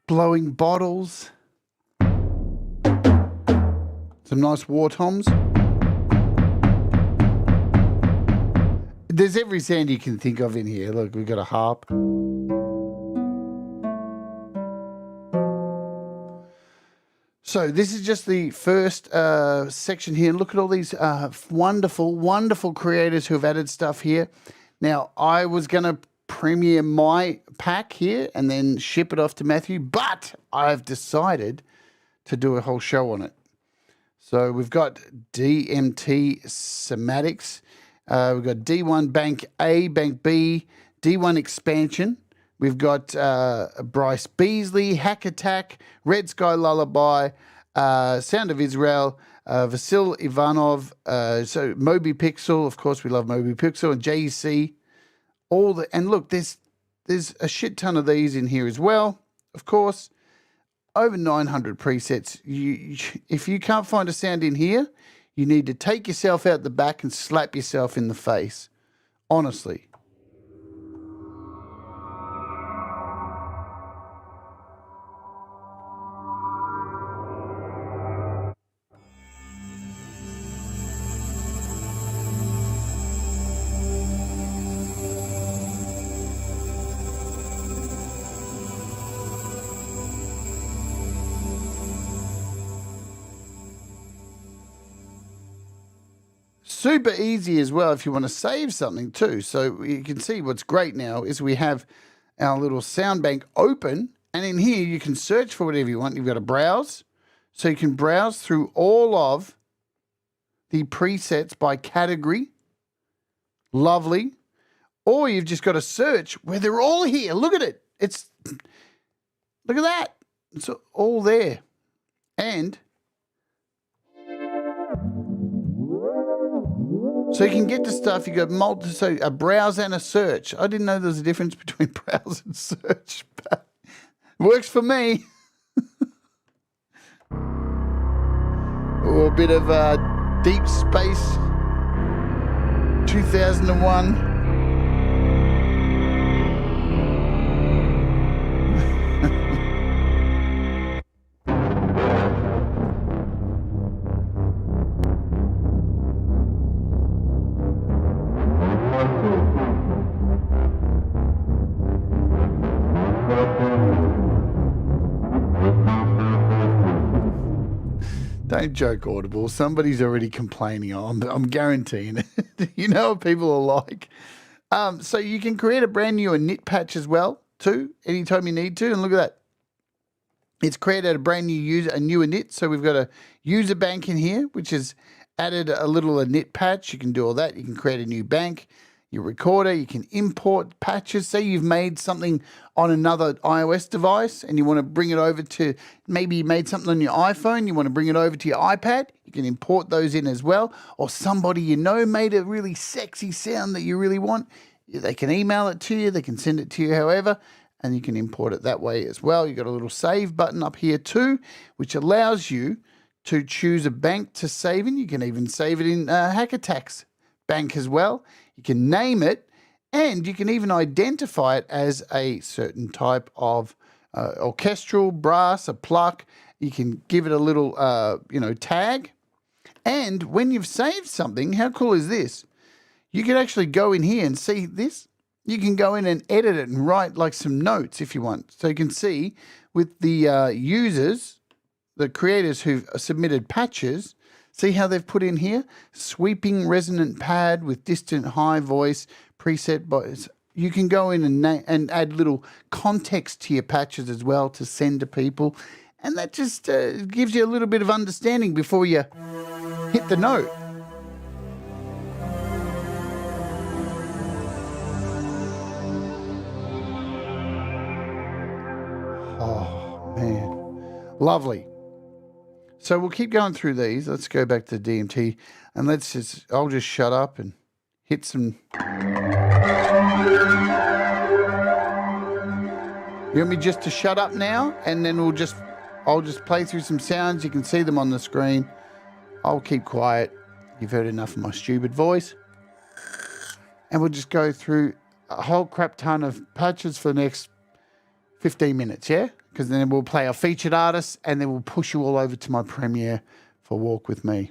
Blowing bottles. Some nice war toms. There's every sound you can think of in here. Look, we've got a harp. So this is just the first section here. Look at all these wonderful, wonderful creators who have added stuff here. Now, I was going to premiere my pack here and then ship it off to Matthew, but I've decided to do a whole show on it. So we've got DMT Sematics. We've got D1 Bank A, Bank B, D1 Expansion. We've got Bryce Beasley, Hack Attack, Red Sky Lullaby, Sound of Israel, Vasil Ivanov, so Moby Pixel, of course we love Moby Pixel, and JC. And look, there's a shit ton of these in here as well, of course. Over 900 presets. If you can't find a sound in here, you need to take yourself out the back and slap yourself in the face. Honestly. Super easy as well if you want to save something too. So you can see what's great now is we have our little sound bank open, and in here you can search for whatever you want. You've got to browse. So you can browse through all of the presets by category. Lovely. Or you've just got to search where they're all here. Look at it. Look at that. It's all there. And so you can get to stuff, you got a browse and a search. I didn't know there was a difference between browse and search, but it works for me. Or a bit of Deep Space 2001. Don't joke, Audible. Somebody's already complaining. I'm guaranteeing it. You know what people are like. So you can create a brand new init patch as well, too, anytime you need to. And look at that. It's created a brand new new init. So we've got a user bank in here, which has added a little init patch. You can do all that. You can create a new bank. Your recorder, you can import patches. Say you've made something on another iOS device and you want to bring it over to, maybe you made something on your iPhone, you want to bring it over to your iPad, you can import those in as well. Or somebody you know made a really sexy sound that you really want, they can email it to you, they can send it to you however, and you can import it that way as well. You've got a little save button up here too, which allows you to choose a bank to save in. You can even save it in Hack Attack's bank as well. You can name it, and you can even identify it as a certain type of orchestral, brass, a pluck. You can give it a little, tag. And when you've saved something, how cool is this? you can actually go in here and see this. You can go in and edit it and write like some notes if you want. So you can see with the users, the creators who've submitted patches, see how they've put in here? Sweeping resonant pad with distant high voice preset voice. You can go in and add little context to your patches as well to send to people. And that just gives you a little bit of understanding before you hit the note. Oh, man. Lovely. So we'll keep going through these. Let's go back to DMT and I'll just shut up and hit some. You want me just to shut up now? And then I'll just play through some sounds. You can see them on the screen. I'll keep quiet. You've heard enough of my stupid voice. And we'll just go through a whole crap ton of patches for the next 15 minutes, yeah? Because then we'll play our featured artists and then we'll push you all over to my premiere for Walk With Me.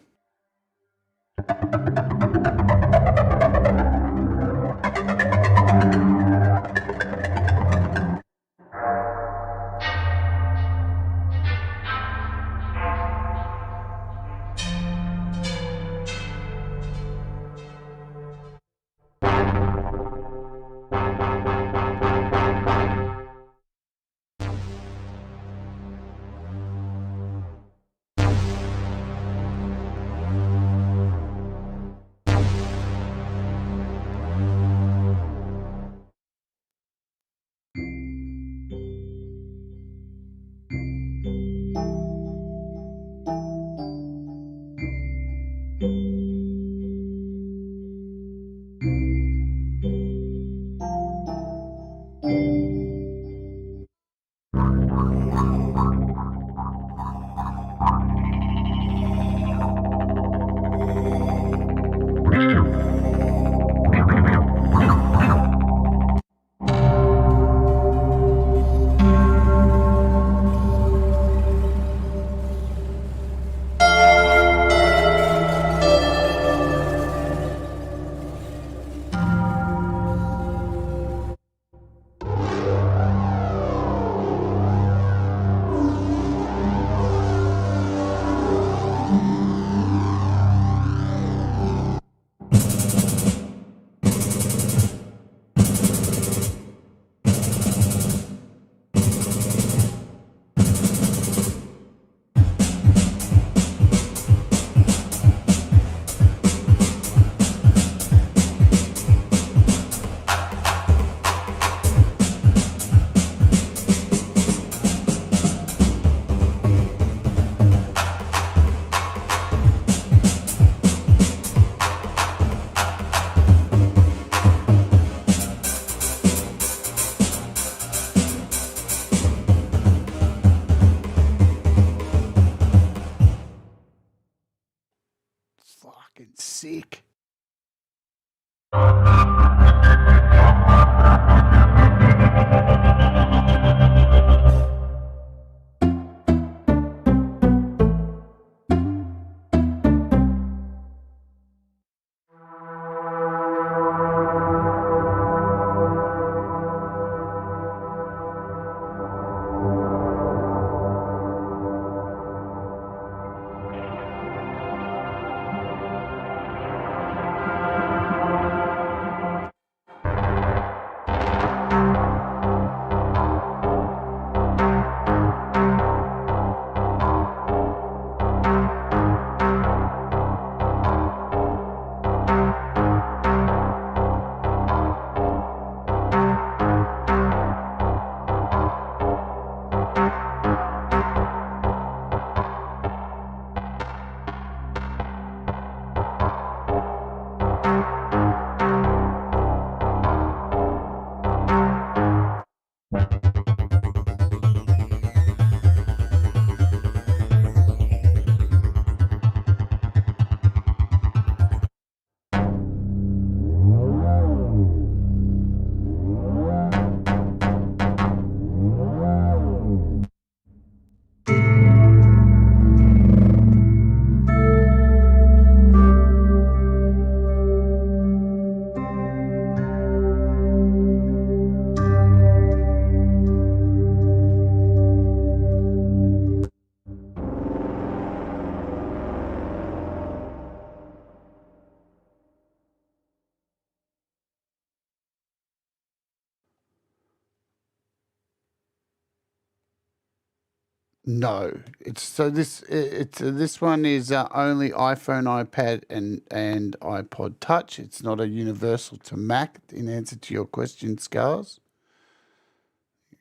No, this one is only iPhone, iPad, and iPod Touch. It's not a universal to Mac. In answer to your question, Scars.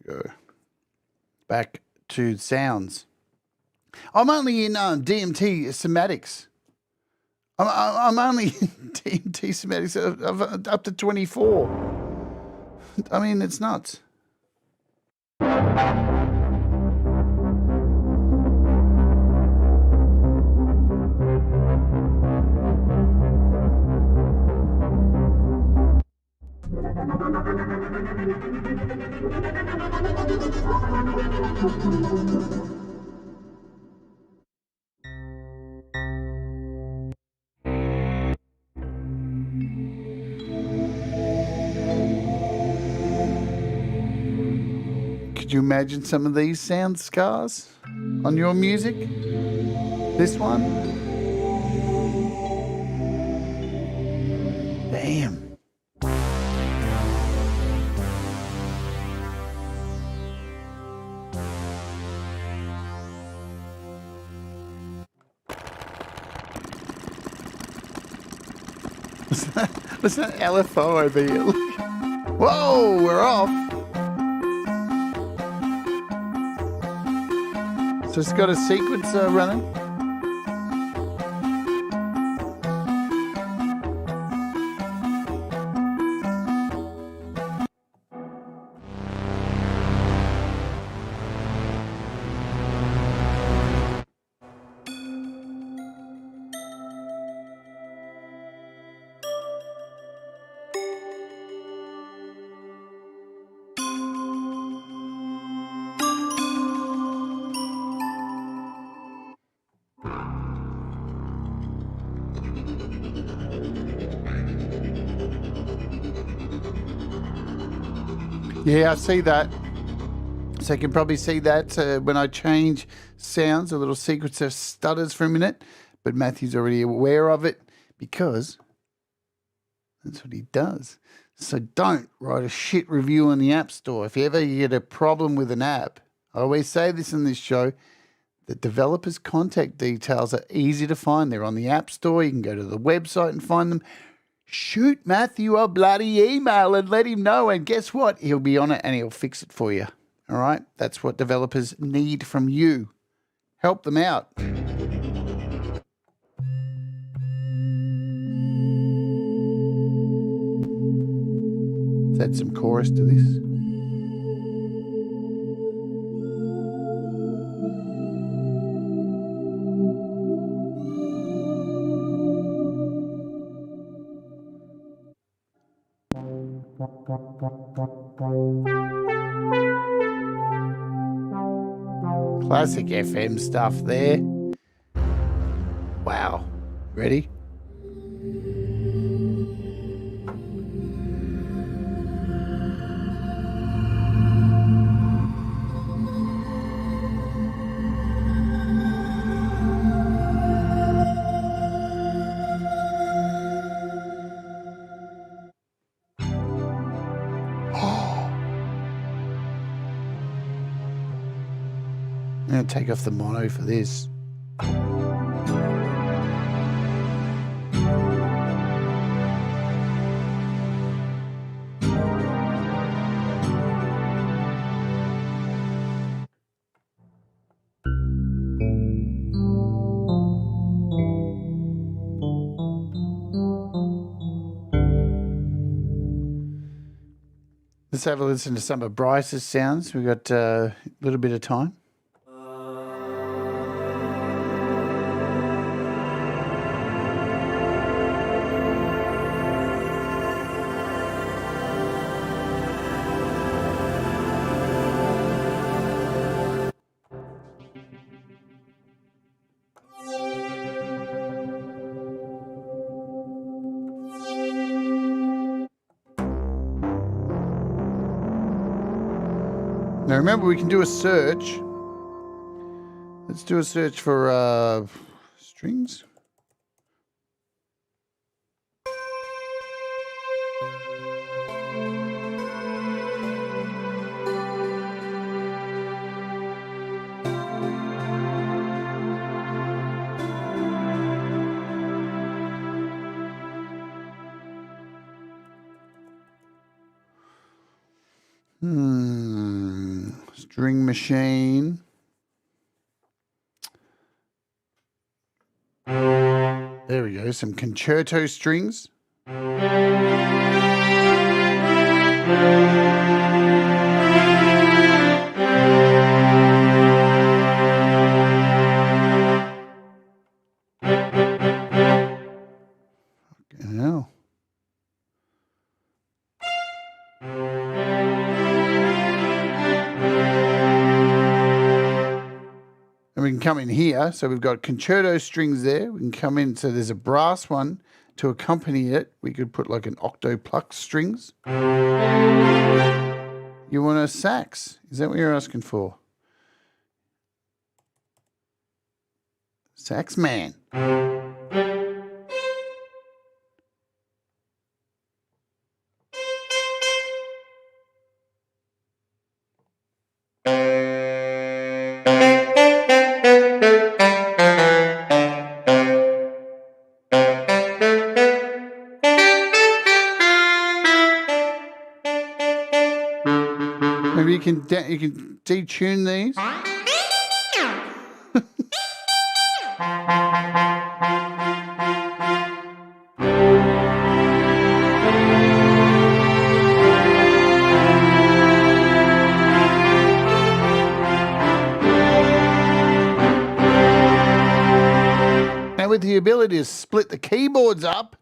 Go back to sounds. I'm only in DMT Sematics. I'm only in DMT Sematics up to 24. I mean, it's nuts. Could you imagine some of these sound, Scars, on your music? This one? Damn. Listen to LFO over here. Whoa, we're off. So it's got a sequence running. Yeah, I see that. So you can probably see that when I change sounds, a little sequencer stutters for a minute, but Matthew's already aware of it because that's what he does. So don't write a shit review on the App Store. If you ever get a problem with an app, I always say this in this show, the developers' contact details are easy to find. They're on the App Store. You can go to the website and find them. Shoot Matthew a bloody email and let him know. And guess what? He'll be on it and he'll fix it for you. All right? That's what developers need from you. Help them out. Let's add some chorus to this. Classic FM stuff there. Wow. Ready? I'm going to take off the mono for this. Let's have a listen to some of Bryce's sounds. We've got a little bit of time. Now remember, we can do a search. Let's do a search for strings. String machine. There we go, some concerto strings. Hell. And we can come in here. So we've got concerto strings there. We can come in. So there's a brass one to accompany it. We could put like an octo pluck strings. You want a sax? Is that what you're asking for? Sax man. Maybe you can detune these. And with the ability to split the keyboards up,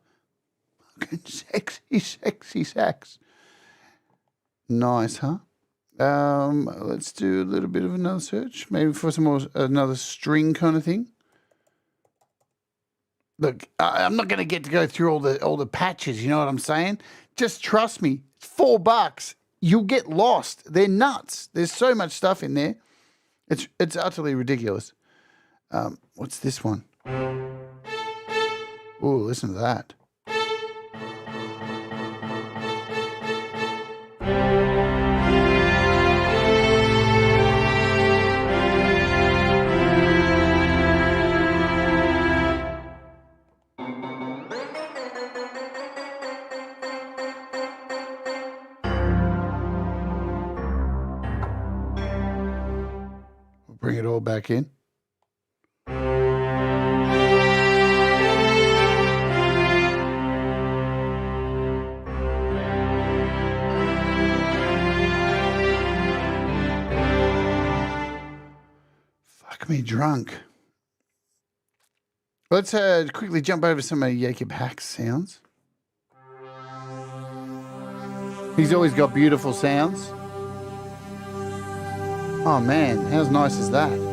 sexy sax. Nice, huh? Let's do a little bit of another search, maybe for some more another string kind of thing. Look, I'm not going to get to go through all the patches. You know what I'm saying? Just trust me. It's $4. You'll get lost. They're nuts. There's so much stuff in there. It's utterly ridiculous. What's this one? Oh, listen to that. Bring it all back in. Fuck me drunk. Let's quickly jump over some of Jacob Hack's sounds. He's always got beautiful sounds. Oh man, how nice is that?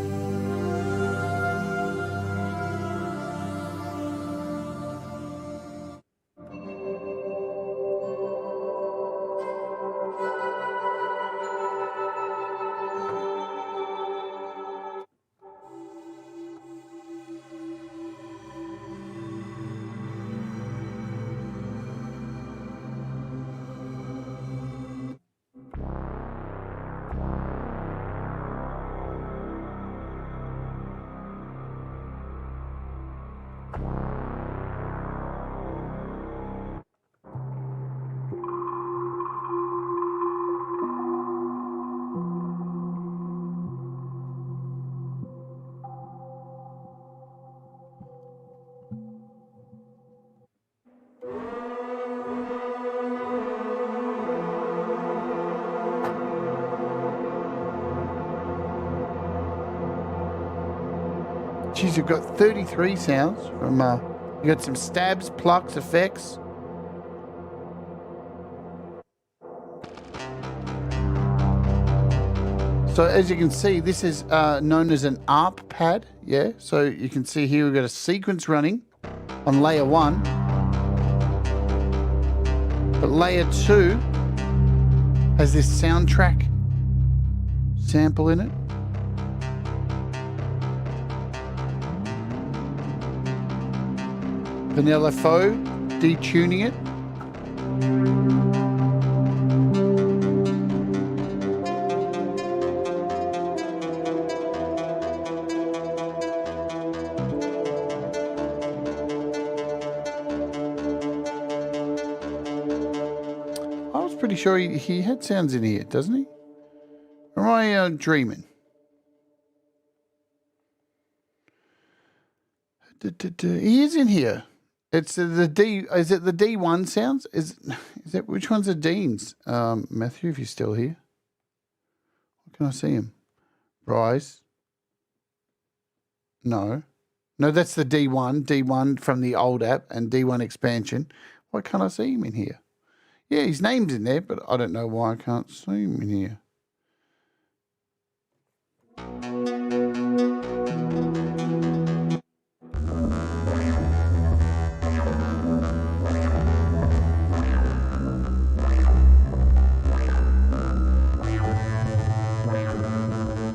Geez, you've got 33 sounds from, you got some stabs, plucks, effects. So as you can see, this is known as an ARP pad, yeah? So you can see here we've got a sequence running on layer 1. But layer 2 has this soundtrack sample in it. Vanilla Faux, detuning it. I was pretty sure he had sounds in here, doesn't he? Or am I dreaming? He is in here. It's the D. Is it the D1 sounds? Is that which one's the Dean's? Matthew, if you're still here, can I see him? Rise. No, that's the D1. D1 from the old app and D1 expansion. Why can't I see him in here? Yeah, his name's in there, but I don't know why I can't see him in here.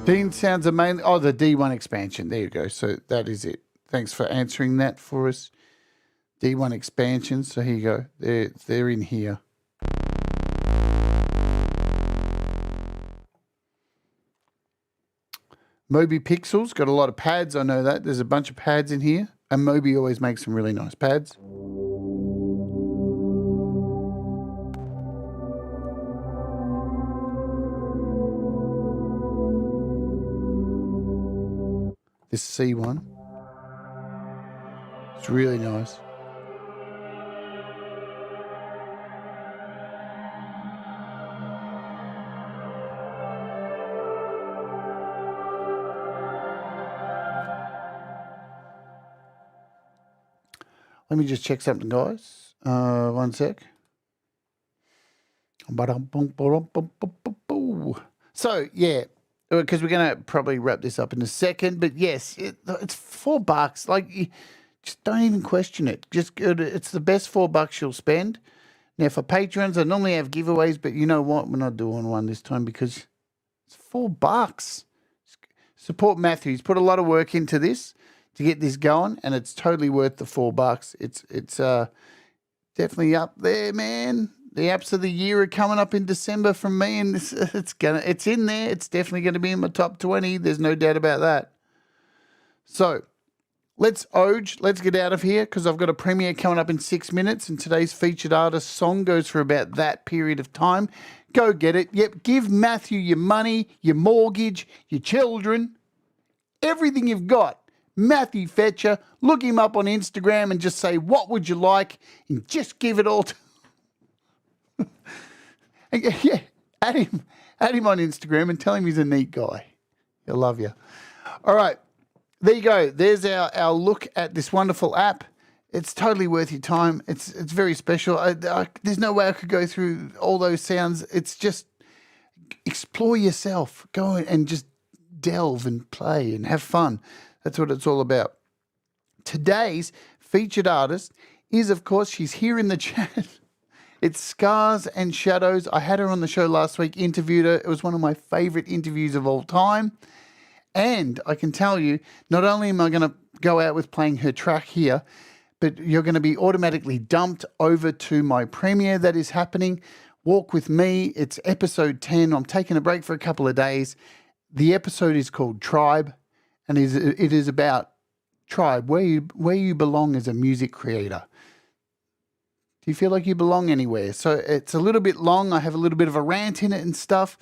Dean sounds amazing. Oh, the D1 expansion. There you go. So that is it. Thanks for answering that for us. D1 expansion. So here you go. They're in here. Moby Pixels got a lot of pads. I know that. There's a bunch of pads in here. And Moby always makes some really nice pads. This C1. It's really nice. Let me just check something, guys. One sec. So, yeah, because we're going to probably wrap this up in a second. But, yes, it's $4. Like, just don't even question it. Just it's the best $4 you'll spend. Now, for patrons, I normally have giveaways, but you know what? We're not doing one this time because it's $4. Support Matthew. He's put a lot of work into this to get this going, and it's totally worth the $4. It's definitely up there, man. The apps of the year are coming up in December from me, and it's in there. It's definitely going to be in my top 20. There's no doubt about that. So let's get out of here because I've got a premiere coming up in 6 minutes, and today's featured artist song goes for about that period of time. Go get it. Yep, give Matthew your money, your mortgage, your children, everything you've got. Matthew Fetcher, look him up on Instagram and just say, what would you like? And just give it all to yeah, add him on Instagram and tell him he's a neat guy. He'll love you. All right, there you go. There's our look at this wonderful app. It's totally worth your time. It's very special. There's no way I could go through all those sounds. It's just explore yourself. Go and just delve and play and have fun. That's what it's all about. Today's featured artist is, of course, she's here in the chat. It's Scars and Shadows. I had her on the show last week, interviewed her. It was one of my favorite interviews of all time. And I can tell you, not only am I going to go out with playing her track here, but you're going to be automatically dumped over to my premiere that is happening. Walk with me. It's episode 10. I'm taking a break for a couple of days. The episode is called Tribe, and it is about tribe, where you belong as a music creator. Do you feel like you belong anywhere? So it's a little bit long. I have a little bit of a rant in it and stuff.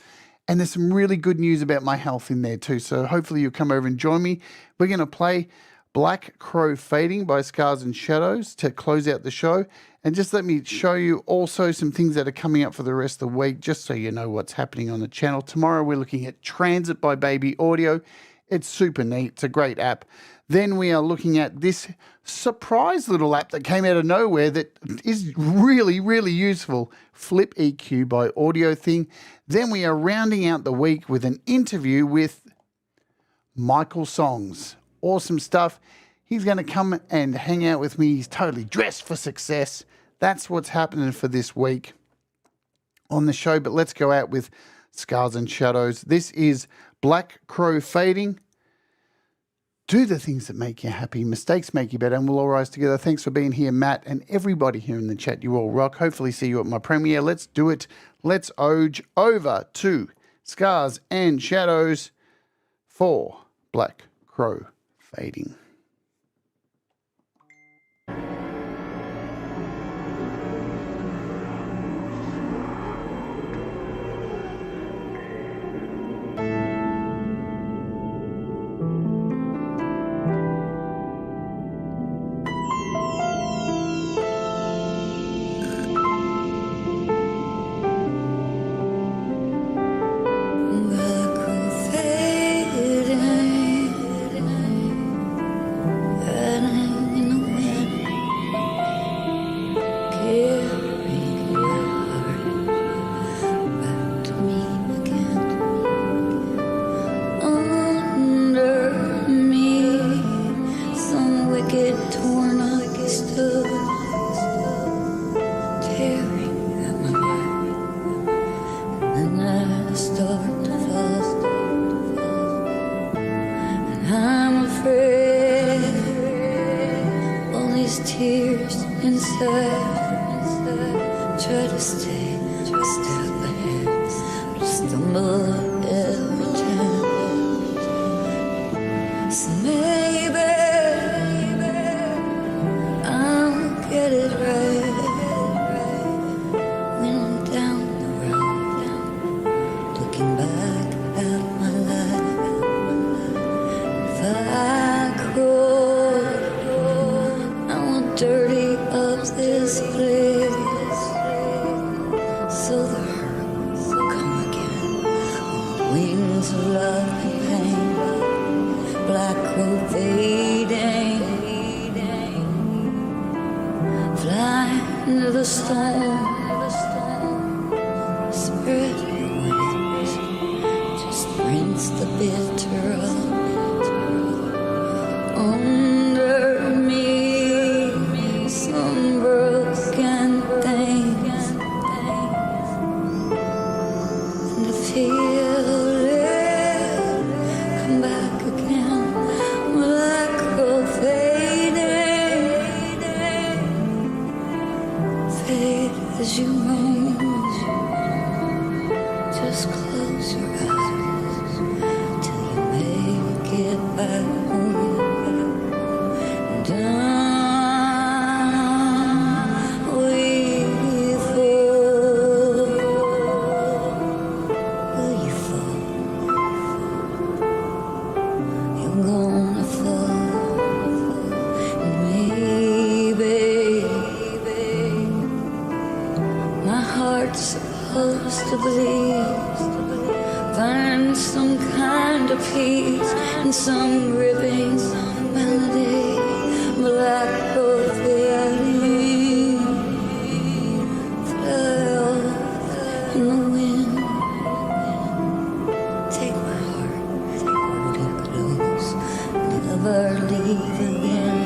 And there's some really good news about my health in there too. So hopefully you'll come over and join me. We're going to play Black Crow Fading by Scars and Shadows to close out the show. And just let me show you also some things that are coming up for the rest of the week, just so you know what's happening on the channel. Tomorrow we're looking at Transit by Baby Audio. It's super neat. It's a great app. Then we are looking at this surprise little app that came out of nowhere that is really, really useful, Flip EQ by Audio Thing. Then we are rounding out the week with an interview with Michael Songs. Awesome stuff. He's going to come and hang out with me. He's totally dressed for success. That's what's happening for this week on the show. But let's go out with Scars and Shadows. This is Black Crow Fading. Do the things that make you happy. Mistakes make you better, and we'll all rise together. Thanks for being here, Matt, and everybody here in the chat. You all rock. Hopefully see you at my premiere. Let's do it. Let's oge over to Scars and Shadows for Black Crow Fading. afraid. All these tears inside. Try to stay a step ahead, but I stumble every time. So maybe I'll get it right when I'm down the road, looking back at my life. If I could, I will dirty up this place. So the hurt will come again on wings of love and pain. Black road fading, fly into the storm. Spread your wings, just rinse the bitter up under me. Some broken things. Feel it come back again. Black road fading, fade as you roam. Just close your eyes till you make it back home. Down we fall. Will you fall? You're gonna fall. And maybe my heart's supposed to believe. Find some kind of peace in some ripping melody. Black road fading, fly off in the wind. Take my heart, hold it close, never leave again.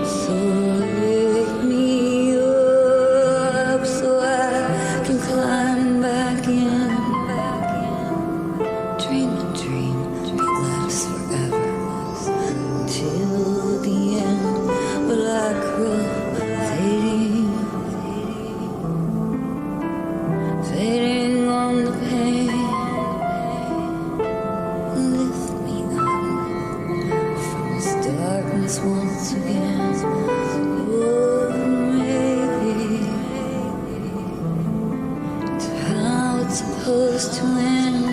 So lift me up so I can climb back in. Dream a dream that lasts forever until the end. Black road fading, fading on the pain. Lift me up from this darkness once again. Oh, maybe it's how it's supposed to end.